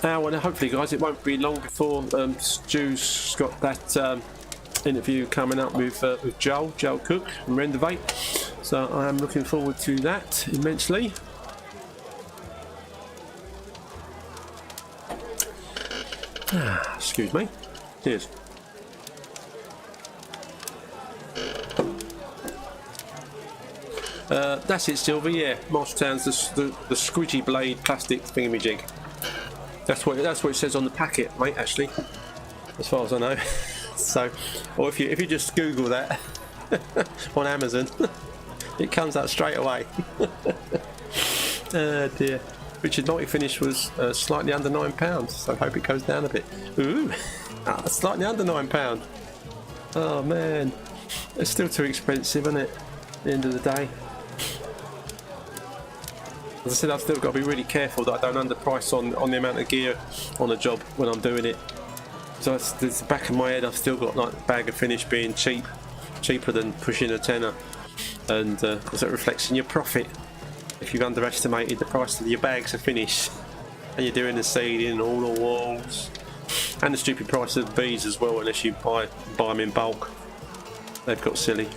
Now, and hopefully, guys, it won't be long before Stu's got that interview coming up with Joel Cook from Rendivate. So I am looking forward to that immensely. Excuse me. Cheers. That's it, Silver. Yeah, Marshalltown's the squidgy blade plastic thingamajig. That's what it says on the packet, mate. Actually, as far as I know. So, or if you just Google that on Amazon, it comes up straight away. Dear. Richard multi-finish was slightly under £9, so I hope it goes down a bit. Ooh, slightly under £9. Oh man, it's still too expensive, isn't it? At the end of the day. As I said, I've still got to be really careful that I don't underprice on the amount of gear on a job when I'm doing it. So it's the back of my head, I've still got like bag of finish being cheaper than pushing a tenner, and because it reflects in your profit if you've underestimated the price of your bags of finish, and you're doing the seeding and all the walls, and the stupid price of the beads as well, unless you buy them in bulk. They've got silly.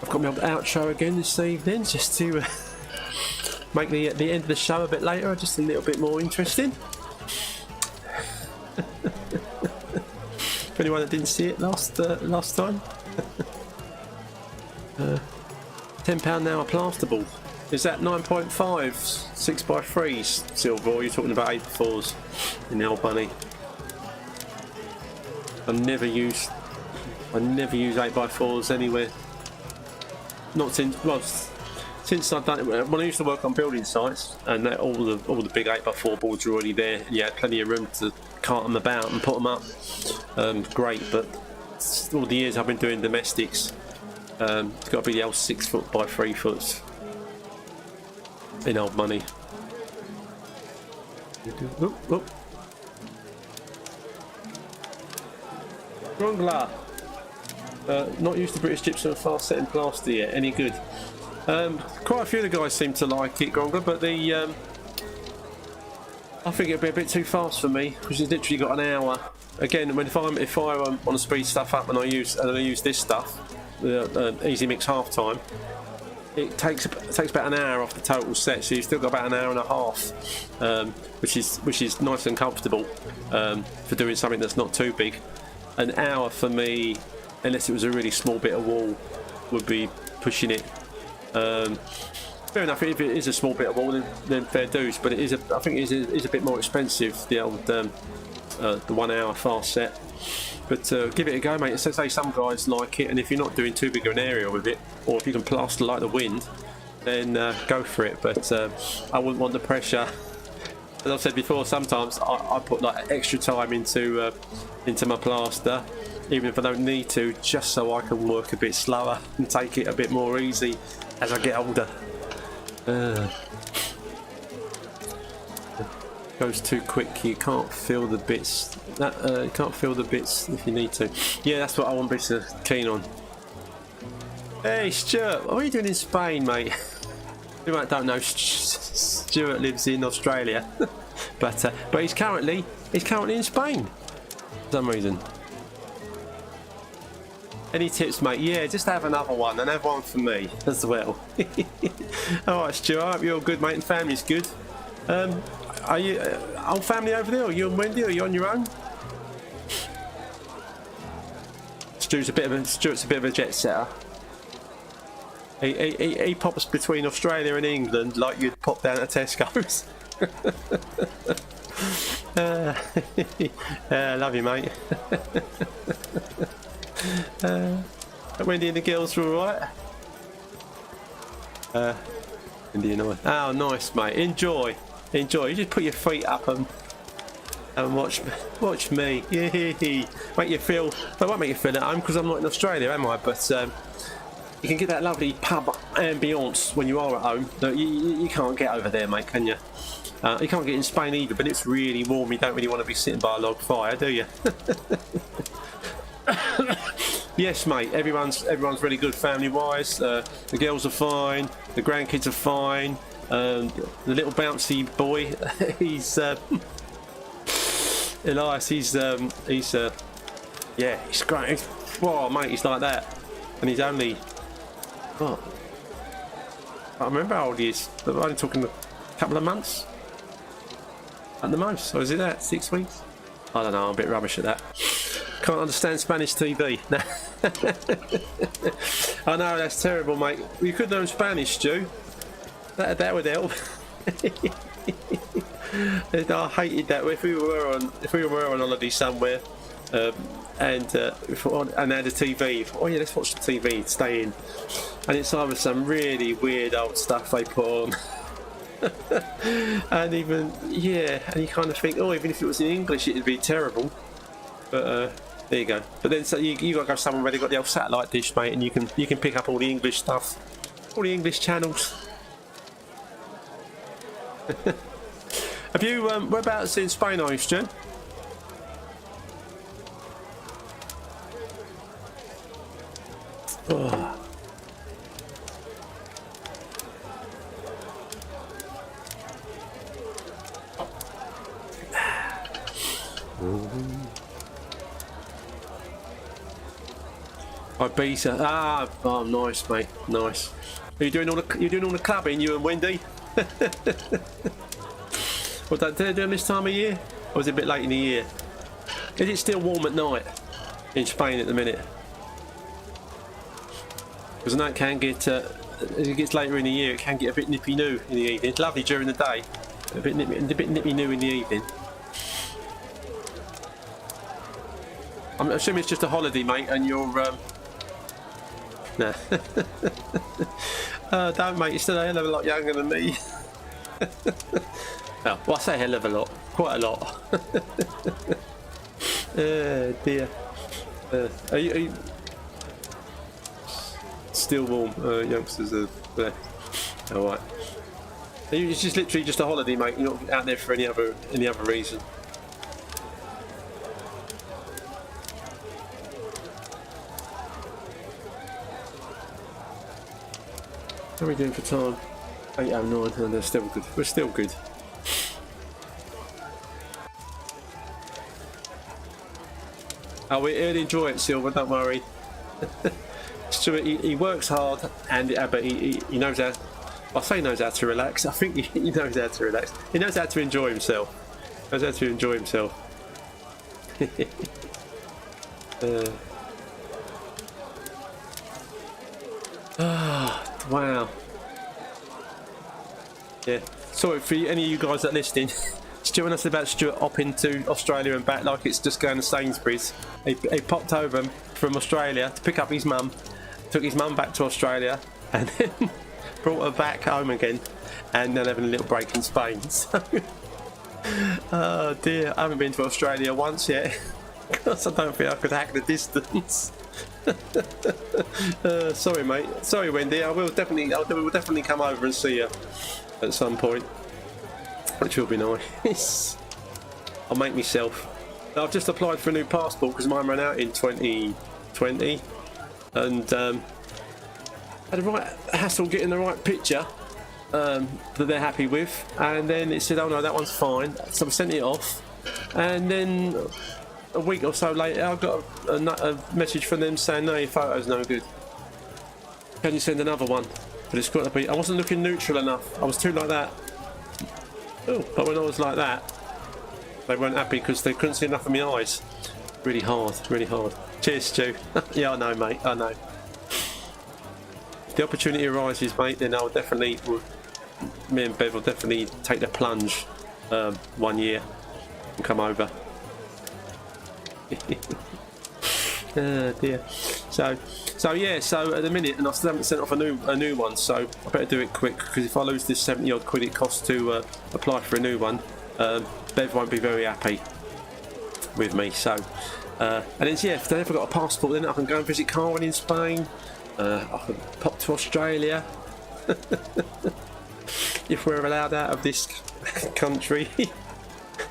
I've got my outro again this evening, just to make the end of the show a bit later, just a little bit more interesting. For anyone that didn't see it last time. £10 now a plasterboard. Is that 9.5 6x3s, Silver, or are you talking about 8x4s in the old bunny? I never use 8x4s anywhere. Not since I've done it. When I used to work on building sites, and all the big 8x4 boards were already there, and you had plenty of room to cart them about and put them up. Great, but all the years I've been doing domestics, it's got to be the old 6 foot by 3 foot in old money. Grongler. Not used to British gypsum and fast setting plaster yet. Any good? Quite a few of the guys seem to like it, Grongler, but I think it'd be a bit too fast for me, because it's literally got an hour. Again, if I want to speed stuff up and I use this stuff, the Easy Mix half time, it takes about an hour off the total set, so you've still got about an hour and a half, which is nice and comfortable for doing something that's not too big. An hour for me, unless it was a really small bit of wall, would be pushing it. Fair enough, if it is a small bit of wall, then fair dues, but I think it is a bit more expensive, the old the 1 hour fast set. But give it a go, mate. It says some guys like it, and if you're not doing too big of an area with it, or if you can plaster like the wind, then go for it. But I wouldn't want the pressure. As I've said before, sometimes I put like extra time into my plaster, even if I don't need to, just so I can work a bit slower and take it a bit more easy as I get older. Goes too quick, you can't feel the bits. You can't feel the bits if you need to. Yeah, that's what I won't be so keen on. Hey Stuart, what are you doing in Spain, mate? You might don't know, Stuart lives in Australia, but he's currently in Spain for some reason. Any tips, mate? Yeah, just have another one, and have one for me as well. Alright, Stuart, I hope you're good, mate, and family's good. Are you whole family over there, or you and Wendy, or are you on your own? Stuart's a bit of a jet setter. He pops between Australia and England like you'd pop down to Tesco's. Love you, mate. Wendy and the girls were alright. Wendy and I. Oh, nice, mate. Enjoy. You just put your feet up and watch me. Make you feel. Well, it won't make you feel at home because I'm not in Australia, am I? But you can get that lovely pub ambience when you are at home that you can't get over there, mate, can you? You can't get in Spain either, but it's really warm. You don't really want to be sitting by a log fire, do you? Yes, mate. Everyone's really good family-wise. The girls are fine. The grandkids are fine. The little bouncy boy, he's Elias. He's yeah, he's great. Whoa, mate, he's like that, and he's only what? I don't remember how old he is. But we're only talking a couple of months at the most. Or is it that 6 weeks? I don't know. I'm a bit rubbish at that. Can't understand Spanish TV. I know, that's terrible, mate. You could learn Spanish, Stu. That would help. I hated that. If we were on holiday somewhere, and had a TV. Oh yeah, let's watch the TV. Stay in, and it's either some really weird old stuff they put on. And even and you kind of think, oh, even if it was in English, it'd be terrible. But there you go. But then so you got to go somewhere where they've got the old satellite dish, mate, and you can pick up all the English stuff, all the English channels. Have you whereabouts in Spain are you, Stu? Oh. Ibiza. Oh, nice, mate. Nice. Are you doing all the clubbing, you and Wendy? What do they do this time of year? Or is it a bit late in the year? Is it still warm at night in Spain at the minute? Because I know it can get, as it gets later in the year, it can get a bit nippy new in the evening. It's lovely during the day, a bit nippy new in the evening. I'm assuming it's just a holiday, mate, and you're nah. Don't, mate. You're still a hell of a lot younger than me. Oh, well, I say a hell of a lot, quite a lot. Dear. Are you still warm? Youngsters are there. All right. It's just literally just a holiday, mate. You're not out there for any other reason. How are we doing for time? 8:09, and they're still good. We're still good. Oh, he'll enjoy it, Silver. Don't worry. Stuart, he works hard, and but he knows how. I say knows how to relax. I think he knows how to relax. He knows how to enjoy himself. Wow. Yeah. Sorry for any of you guys that are listening. Stuart us about Stuart hopping to Australia and back like it's just going to Sainsbury's. He popped over from Australia to pick up his mum, took his mum back to Australia, and then brought her back home again, and then having a little break in Spain. So, oh dear, I haven't been to Australia once yet because I don't think I could hack the distance. Sorry, mate. Sorry, Wendy. We will definitely come over and see you at some point, which will be nice. I'll make myself. I've just applied for a new passport because mine ran out in 2020, and had a right hassle getting the right picture that they're happy with, and then it said, oh no, that one's fine, so I sent it off, and then a week or so later I got a message from them saying, no, your photo's no good, can you send another one? But it's got to be, I wasn't looking neutral enough, I was too like that. Oh, but when I was like that, they weren't happy because they couldn't see enough of my eyes. Really hard, really hard. Cheers, Stu. Yeah, I know, mate, I know. the opportunity arises, mate, then I'll definitely, me and Bev will definitely take the plunge 1 year and come over. Oh dear. So yeah, so at the minute, and I still haven't sent off a new one, so I better do it quick, because if I lose this 70 odd quid it costs to apply for a new one, Bev won't be very happy with me. So and then yeah, if they've ever got a passport, then I can go and visit Carwin in Spain. I can pop to Australia if we're allowed out of this country.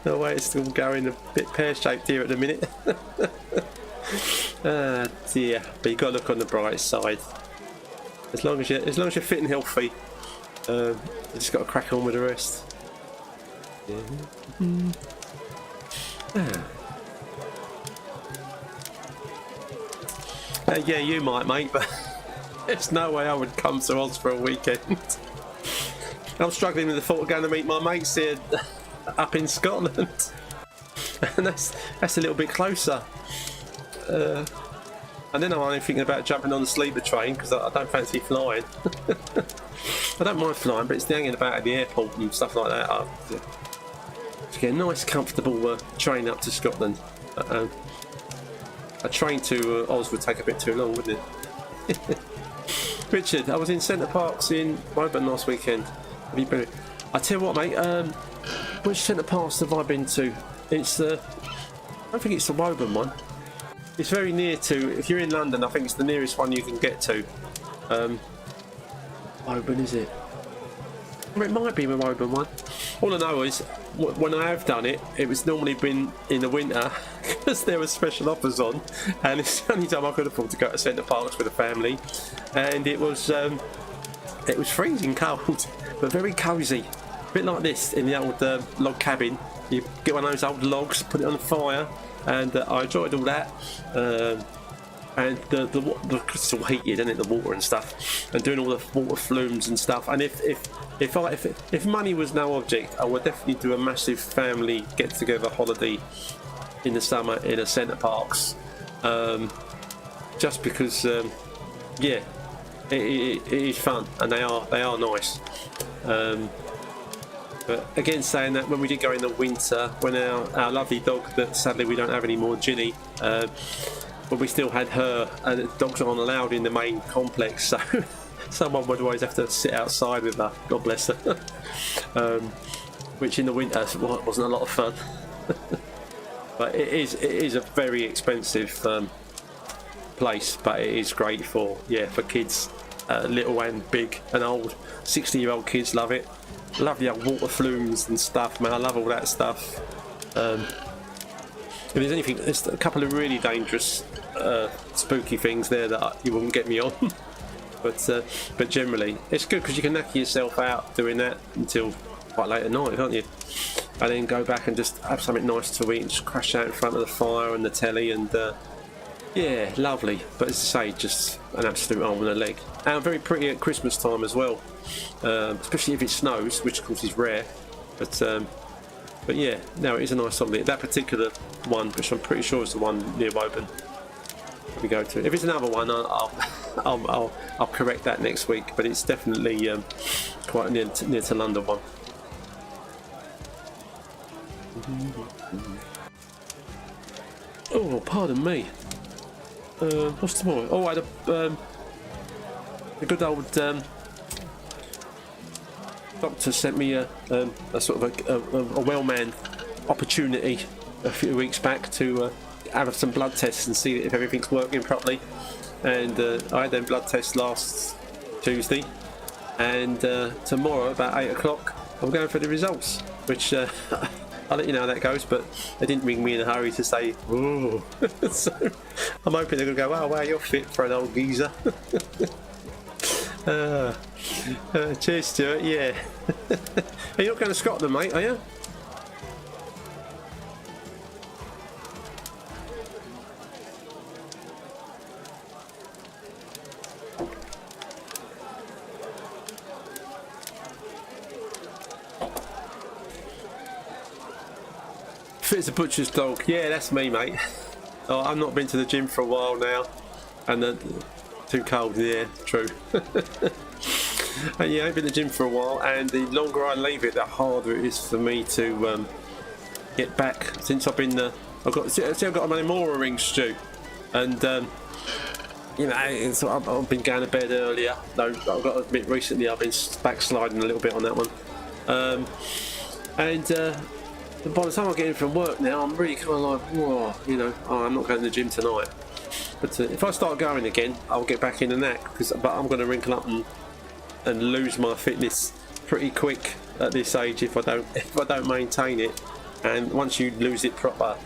The way it's still going a bit pear-shaped here at the minute. Dear, but you got to look on the bright side. As long as you're fit and healthy, you just got to crack on with the rest. Yeah, you might, mate, but there's no way I would come to Oz for a weekend. I'm struggling with the thought of going to meet my mates here up in Scotland, and that's a little bit closer. And then I'm only thinking about jumping on the sleeper train, because I don't fancy flying. I don't mind flying, but it's the hanging about at the airport and stuff like that. To get a nice, comfortable train up to Scotland. A train to Oz would take a bit too long, wouldn't it? Richard, I was in Centre Parks in Woburn last weekend. Have you been? I tell you what, mate. Which Centre Parks have I been to? It's I don't think it's the Woburn one. It's very near to. If you're in London, I think it's the nearest one you can get to. Woburn, is it? Or it might be the Woburn one. All I know is when I have done it, it was normally been in the winter because there were special offers on, and it's the only time I could afford to go to Centre Parks with a family, and it was freezing cold, but very cosy. A bit like this in the old log cabin. You get one of those old logs, put it on the fire, and I enjoyed all that. And because it's all heated, isn't it, the water and stuff, and doing all the water flumes and stuff. And if money was no object, I would definitely do a massive family get-together holiday in the summer in a Centre Parks, just because, yeah, it is fun, and they are nice. But again, saying that, when we did go in the winter, when our lovely dog, that sadly we don't have anymore, Ginny, but we still had her, and dogs aren't allowed in the main complex, so someone would always have to sit outside with her, God bless her. Which in the winter wasn't a lot of fun. But it is a very expensive place, but it is great for kids, little and big and old. 60-year-old kids love it. Love the old water flumes and stuff, man. I love all that stuff. If there's anything, there's a couple of really dangerous, spooky things there that you wouldn't get me on. But generally, it's good because you can knacker yourself out doing that until quite late at night, can't you? And then go back and just have something nice to eat and just crash out in front of the fire and the telly, and yeah, lovely. But as I say, just an absolute arm and a leg. And very pretty at Christmas time as well, especially if it snows, which of course is rare. But yeah, no, it is a nice holiday. That particular one, which I'm pretty sure is the one near Woburn, we go to. If it's another one, I'll correct that next week. But it's definitely quite near to London one. Oh, pardon me. What's tomorrow? Oh, I had a good old doctor sent me a sort of a well-manned opportunity a few weeks back to have some blood tests and see if everything's working properly. And I had them blood tests last Tuesday, and tomorrow about 8 o'clock I'm going for the results, which I'll let you know how that goes, but they didn't ring me in a hurry to say, oh. So I'm hoping they're going to go, oh wow, you're fit for an old geezer. Cheers, Stuart, yeah. Are you not going to Scotland, mate, are you? Fit as a butcher's dog. Yeah, that's me, mate. Oh, I've not been to the gym for a while now, and Too cold, yeah, true. And yeah, I've been at the gym for a while, and the longer I leave it, the harder it is for me to get back. Since I've been, I've got my Mora ring, Stu, and you know, I've been going to bed earlier. Though I've got to admit, recently I've been backsliding a little bit on that one, and by the time I get in from work now, I'm really kind of like, whoa, you know, I'm not going to the gym tonight. But if I start going again, I'll get back in the knack. But I'm going to wrinkle up and lose my fitness pretty quick at this age if I don't maintain it. And once you lose it proper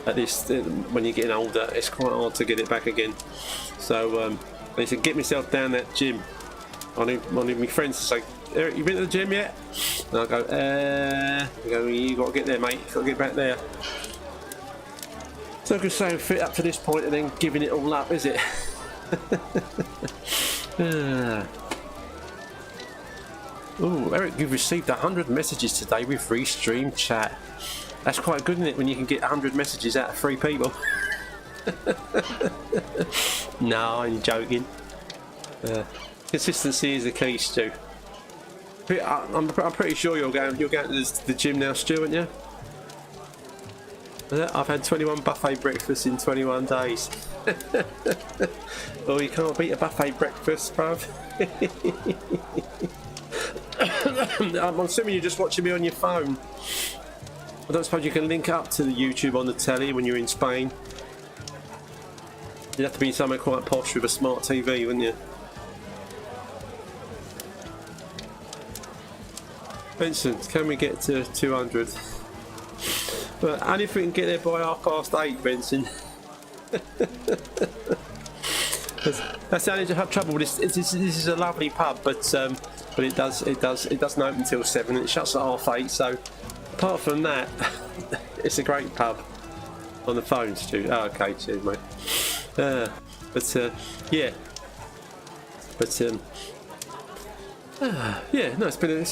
at this, when you're getting older, it's quite hard to get it back again. So I need to get myself down that gym. I need my friends to say, Eric, you been to the gym yet? And I go, you got to get there, mate. You got to get back there. So I could say fit up to this point and then giving it all up, is it? Oh, Eric, you've received 100 messages today with Restream Chat. That's quite good, isn't it, when you can get 100 messages out of 3 people? No, I'm joking. Consistency is the key, Stu. I'm pretty sure you're going to the gym now, Stu, aren't you? I've had 21 buffet breakfasts in 21 days. Oh, you can't beat a buffet breakfast, bruv. I'm assuming you're just watching me on your phone. I don't suppose you can link up to the YouTube on the telly when you're in Spain. You'd have to be somewhere quite posh with a smart TV, wouldn't you? Vincent, can we get to 200? But only if we can get there by 8:30, Benson. That's the only trouble with this. This is a lovely pub, but it doesn't open until 7 and it shuts at 8:30. So apart from that, it's a great pub. On the phone, Stu. Oh, okay, cheers, mate. Yeah. Yeah, no, it's been a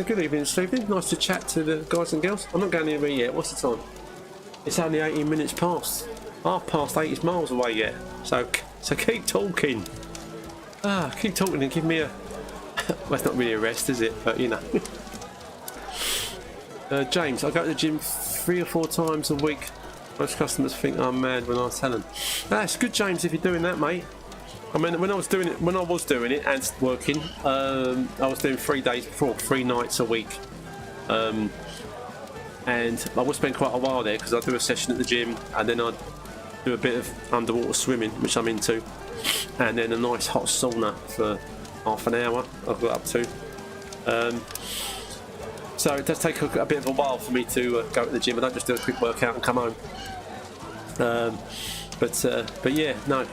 good evening this evening. Nice to chat to the guys and girls. I'm not going anywhere yet. What's the time? It's only 18 minutes past. 8:30 is miles away yet. So keep talking. Keep talking and give me a. Well, it's not really a rest, is it? But you know. James, I go to the gym 3 or 4 times a week. Most customers think I'm mad when I tell them. That's good, James, if you're doing that, mate. I mean, when I was doing it and working, I was doing 3 days before, 3 nights a week, and I would spend quite a while there because I'd do a session at the gym and then I'd do a bit of underwater swimming, which I'm into, and then a nice hot sauna for half an hour. I've got up to. So it does take a bit of a while for me to go to the gym. I don't just do a quick workout and come home. But yeah, no.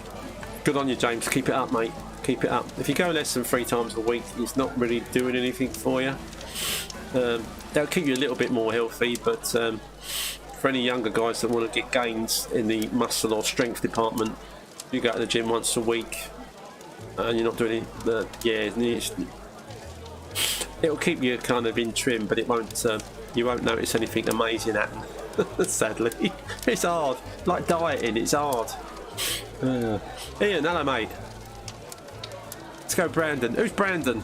Good on you, James. Keep it up, mate. Keep it up. If you go less than 3 times a week, it's not really doing anything for you. They'll keep you a little bit more healthy, but for any younger guys that want to get gains in the muscle or strength department, you go to the gym once a week and you're not doing it. It'll keep you kind of in trim, but it won't. You won't notice anything amazing happen. Sadly, it's hard. Like dieting, it's hard. Ian, hello, mate. Let's go, Brandon. Who's Brandon?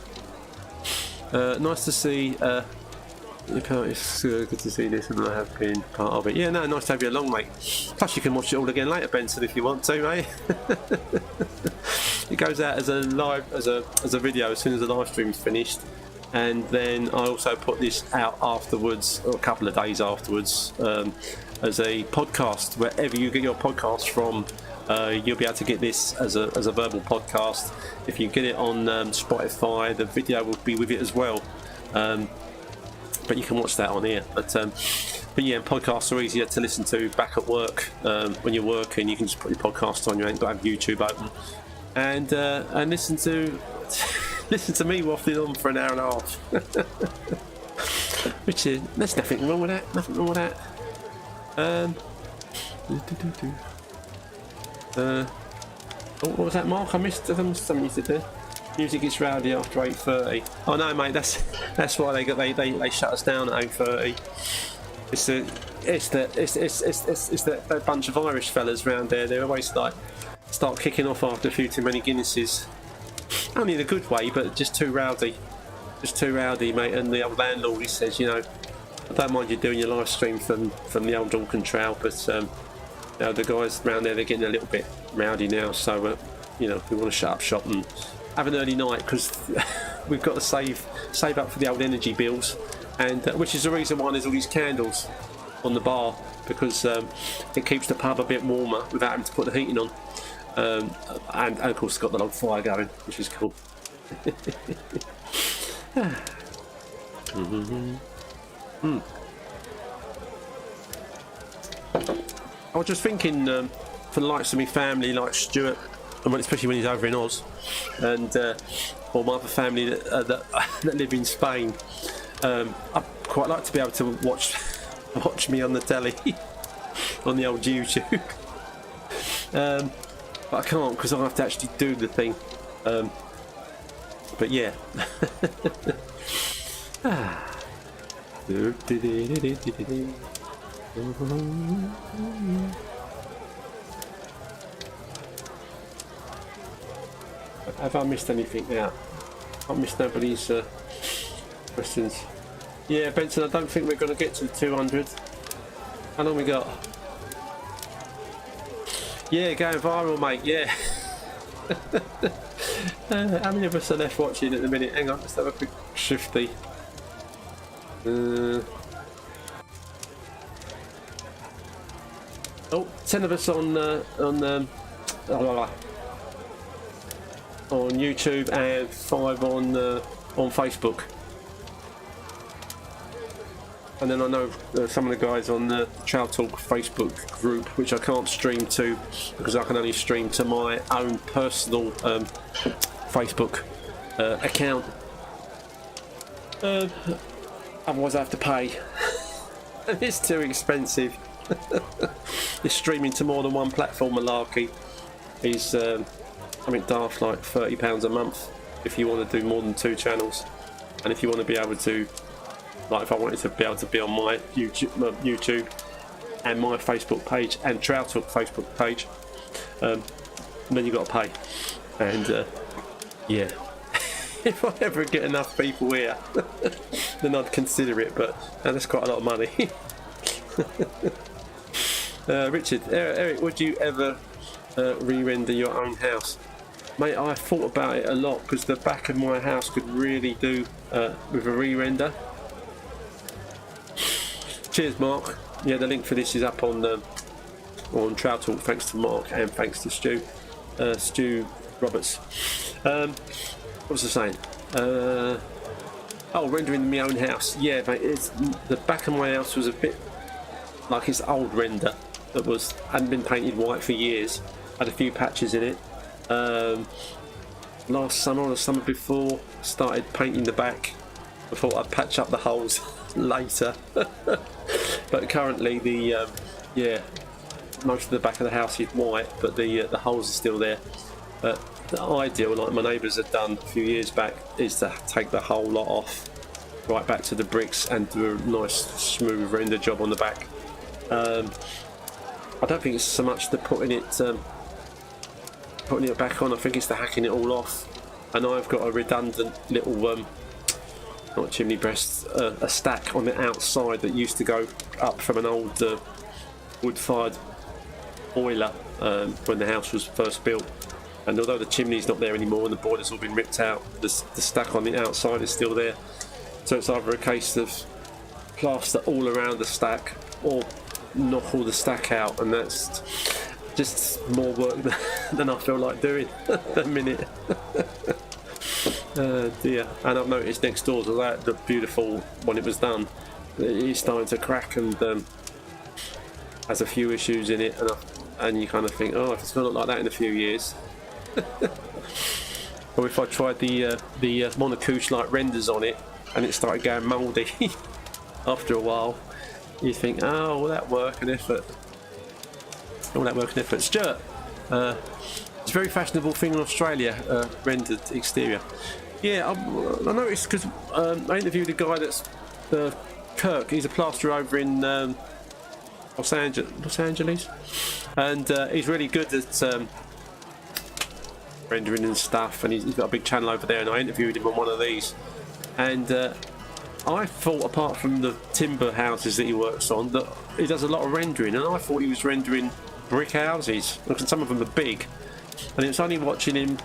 Nice to see. It's good to see this, and I have been part of it. Yeah, no, nice to have you along, mate. Plus, you can watch it all again later, Benson, if you want to, mate. It goes out as a live, as a video as soon as the live stream's finished, and then I also put this out afterwards, or a couple of days afterwards, as a podcast. Wherever you get your podcast from, you'll be able to get this as a verbal podcast. If you get it on Spotify, the video will be with it as well. But you can watch that on here. But yeah, podcasts are easier to listen to back at work. When you're working, you can just put your podcast on. You ain't got to have YouTube open, and listen to me waffling on for an hour and a half. Which is, there's nothing wrong with that. Nothing wrong with that. What was that, Mark? I missed something you said there. Music gets rowdy after 8:30. Oh no, mate, that's why they shut us down at 8:30. It's that bunch of Irish fellas round there. They're always like start kicking off after a few too many Guinnesses. Only in a good way, but just too rowdy. Just too rowdy, mate. And the old landlord, he says, you know, I don't mind you doing your live stream from the old Dorking Trail, but you know, the guys around there, they're getting a little bit rowdy now, so you know, we want to shut up shop and have an early night, because we've got to save up for the old energy bills, and which is the reason why there's all these candles on the bar, because it keeps the pub a bit warmer without having to put the heating on, and of course it's got the log fire going, which is cool. I was just thinking, for the likes of my family, like Stuart, especially when he's over in Oz, and or my other family that live in Spain, I'd quite like to be able to watch me on the telly, on the old YouTube. But I can't, because I have to actually do the thing. But yeah. Have I missed anything now? I've missed nobody's questions. Yeah, Benson, I don't think we're going to get to 200. How long we got? Yeah, going viral, mate, yeah. How many of us are left watching at the minute? Hang on, let's have a quick shifty. Oh, 10 of us on YouTube and 5 on Facebook. And then I know some of the guys on the Trail Talk Facebook group, which I can't stream to because I can only stream to my own personal Facebook account. Otherwise I have to pay. And it's too expensive. This streaming to more than one platform malarkey is something daft, like £30 a month if you want to do more than 2 channels. And if you want to be able to, like if I wanted to be able to be on my YouTube and my Facebook page and Trail Talk Facebook page, then you got to pay. And yeah, if I ever get enough people here, then I'd consider it. But that's quite a lot of money. Richard, Eric, would you ever re-render your own house? Mate, I thought about it a lot, because the back of my house could really do with a re-render. Cheers, Mark. Yeah, the link for this is up on Trail Talk, thanks to Mark and thanks to Stu Roberts. What was I saying? Oh, rendering my own house. Yeah, mate, the back of my house was a bit like its old render that hadn't been painted white for years. Had a few patches in it. Last summer or the summer before, started painting the back. I thought I'd patch up the holes later. But currently most of the back of the house is white, but the holes are still there. But the ideal, like my neighbours had done a few years back, is to take the whole lot off, right back to the bricks, and do a nice smooth render job on the back. I don't think it's so much the putting it back on. I think it's the hacking it all off. And I've got a redundant little not chimney breast, a stack on the outside that used to go up from an old wood-fired boiler when the house was first built. And although the chimney's not there anymore and the boiler's all been ripped out, the stack on the outside is still there. So it's either a case of plaster all around the stack or knock all the stack out, and that's just more work than I feel like doing at the minute. Dear. And I've noticed next door to that, the beautiful when it was done, it's starting to crack and has a few issues in it, and you kind of think, oh, if it's going to look like that in a few years. Or if I tried the monocouche like renders on it and it started going mouldy after a while, you think, oh, all that work and effort. Stuart, it's a very fashionable thing in Australia, rendered exterior. Yeah, I noticed because I interviewed a guy that's Kirk. He's a plasterer over in Los Angeles, and he's really good at rendering and stuff, and he's got a big channel over there, and I interviewed him on one of these. And I thought, apart from the timber houses that he works on, that he does a lot of rendering, and I thought he was rendering brick houses. Look, some of them are big, and it's only watching him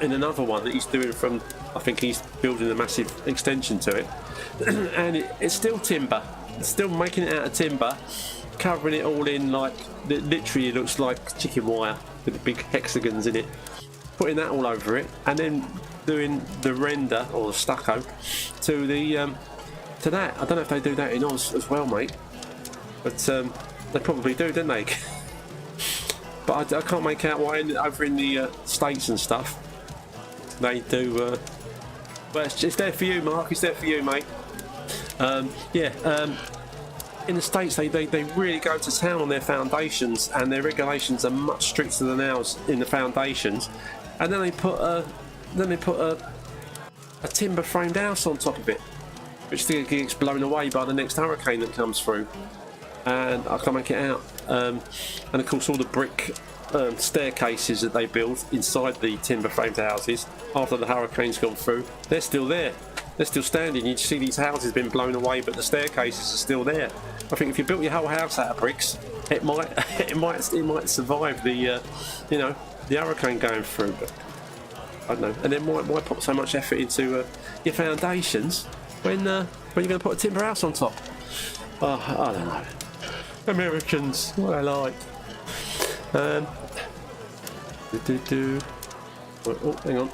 in another one that he's doing from, I think he's building a massive extension to it, and it's still timber. It's still making it out of timber, covering it all in like, it literally looks like chicken wire with the big hexagons in it, putting that all over it, and then doing the render or the stucco to the to that. I don't know if they do that in Oz as well, mate, but they probably do, don't they? But I can't make out why over in the States and stuff they do. Well, it's there for you, Mark. It's there for you, mate. In the States, they really go to town on their foundations, and their regulations are much stricter than ours in the foundations. And then they put a timber framed house on top of it, which gets blown away by the next hurricane that comes through. And I can't make it out. And of course, all the brick staircases that they build inside the timber framed houses after the hurricane's gone through, they're still there. They're still standing. You see these houses been blown away, but the staircases are still there. I think if you built your whole house out of bricks, it might survive the the hurricane going through. But I don't know. And then why put so much effort into your foundations when you're going to put a timber house on top? I don't know. Americans, what I like. Oh, hang on.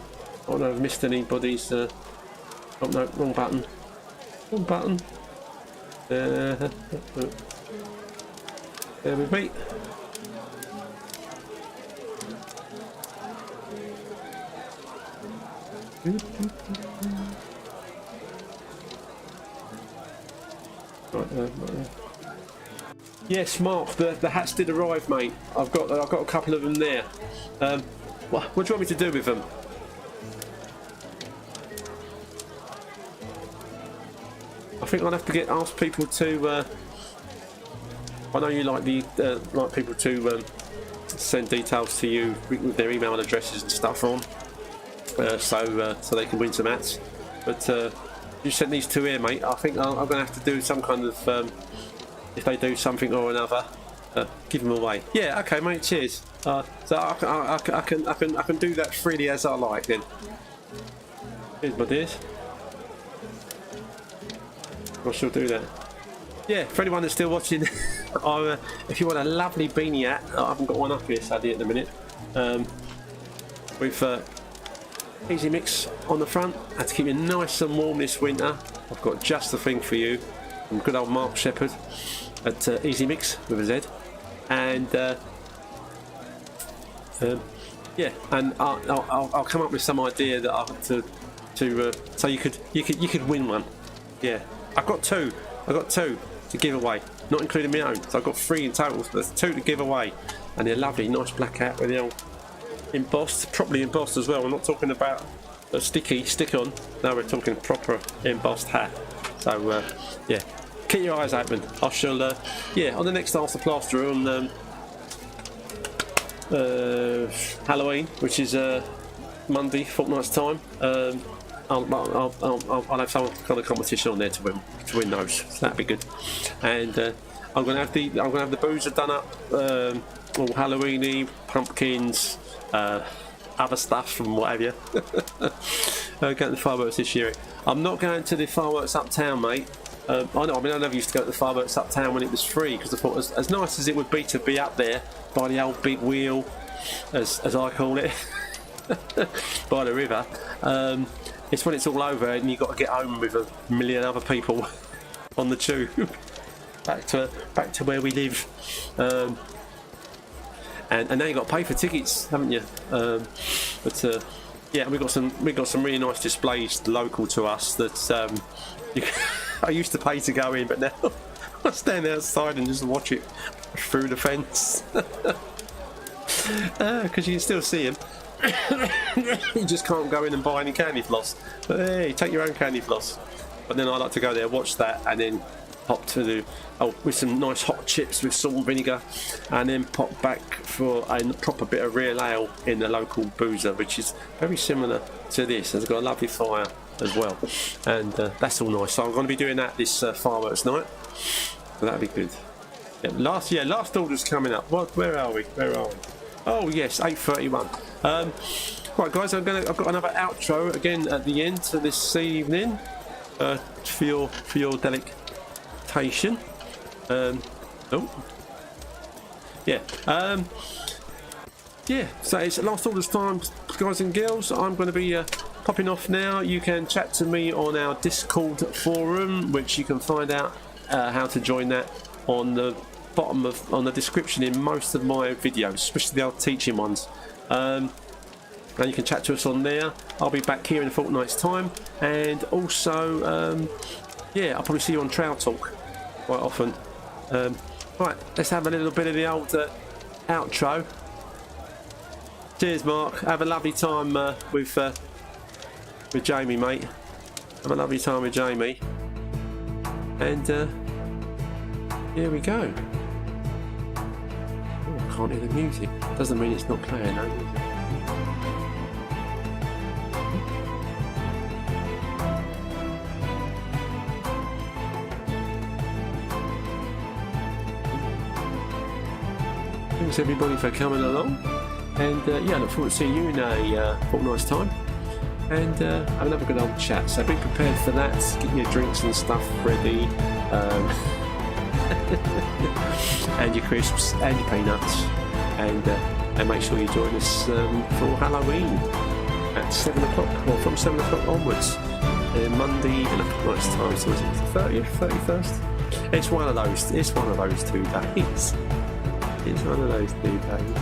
Oh no, I've missed anybody's. Oh no, wrong button. Wrong button. Bear with me. Right there. Yes, Mark, the hats did arrive, mate. I've got a couple of them there. What do you want me to do with them? I think I'll have to ask people to. I know you like people to send details to you with their email addresses and stuff on, so they can win some hats. But you sent these two here, mate. I think I'm going to have to do some kind of. If they do something or another, give them away. Yeah, okay, mate. Cheers. So I can do that freely as I like then. Here's my dears. I shall do that. Yeah, for anyone that's still watching, if you want a lovely beanie hat, I haven't got one up here sadly at the minute. With Easy Mix on the front, had to keep you nice and warm this winter. I've got just the thing for you. From good old Mark Shepherd at Easy Mix with a Z, and yeah, and I'll come up with some idea that so you could win one. Yeah, I've got two to give away, not including my own. So I've got 3 in total. So there's 2 to give away, and they're lovely, nice black hat with the old embossed, properly embossed as well. I'm not talking about a stick on. No, we're talking proper embossed hat. So yeah. Keep your eyes open. I shall, yeah, on the next After Plasterer on Halloween, which is Monday, fortnight's time. I'll have some kind of competition on there to win those. So that'd be good. And I'm gonna have the boozer done up, all Halloweeny, pumpkins, other stuff and what have you. Going to the fireworks this year. I'm not going to the fireworks uptown, mate. I never used to go to the fireworks uptown when it was free, because I thought as nice as it would be to be up there by the old big wheel, as I call it, by the river. It's when it's all over and you've got to get home with a million other people on the tube back to where we live. And now you've got to pay for tickets, haven't you? But yeah, we got some really nice displays local to us that I used to pay to go in, but now I stand outside and just watch it through the fence because you can still see them. You just can't go in and buy any candy floss. But hey, take your own candy floss. But then I like to go there, watch that, and then Hop to the with some nice hot chips with salt and vinegar, and then pop back for a proper bit of real ale in the local boozer, which is very similar to this. It's got a lovely fire as well, and that's all nice. So I'm going to be doing that this fireworks night, so that'll be good. Last order's coming up. Where are we? Oh yes, 8:31. Right guys, I've got another outro again at the end to this evening for your delectation. So it's last orders time, guys and girls. I'm going to be popping off now. You can chat to me on our Discord forum, which you can find out how to join that on the bottom on the description in most of my videos, especially the old teaching ones. And you can chat to us on there. I'll be back here in a fortnight's time, and also I'll probably see you on Trail Talk quite often. Right, let's have a little bit of the old outro. Cheers, Mark. Have a lovely time with Jamie, mate. Have a lovely time with Jamie. And here we go. Oh, I can't hear the music. Doesn't mean it's not playing, though. Thanks everybody for coming along, and I look forward to seeing you in a fortnight's time, and have another good old chat. So be prepared for that. Get your drinks and stuff ready, and your crisps and your peanuts, and make sure you join us for Halloween at 7 o'clock, or from 7 o'clock onwards, Monday in a fortnight's time. So is it the 30th, 31st? It's one of those 2 days. It's one of those 2 days.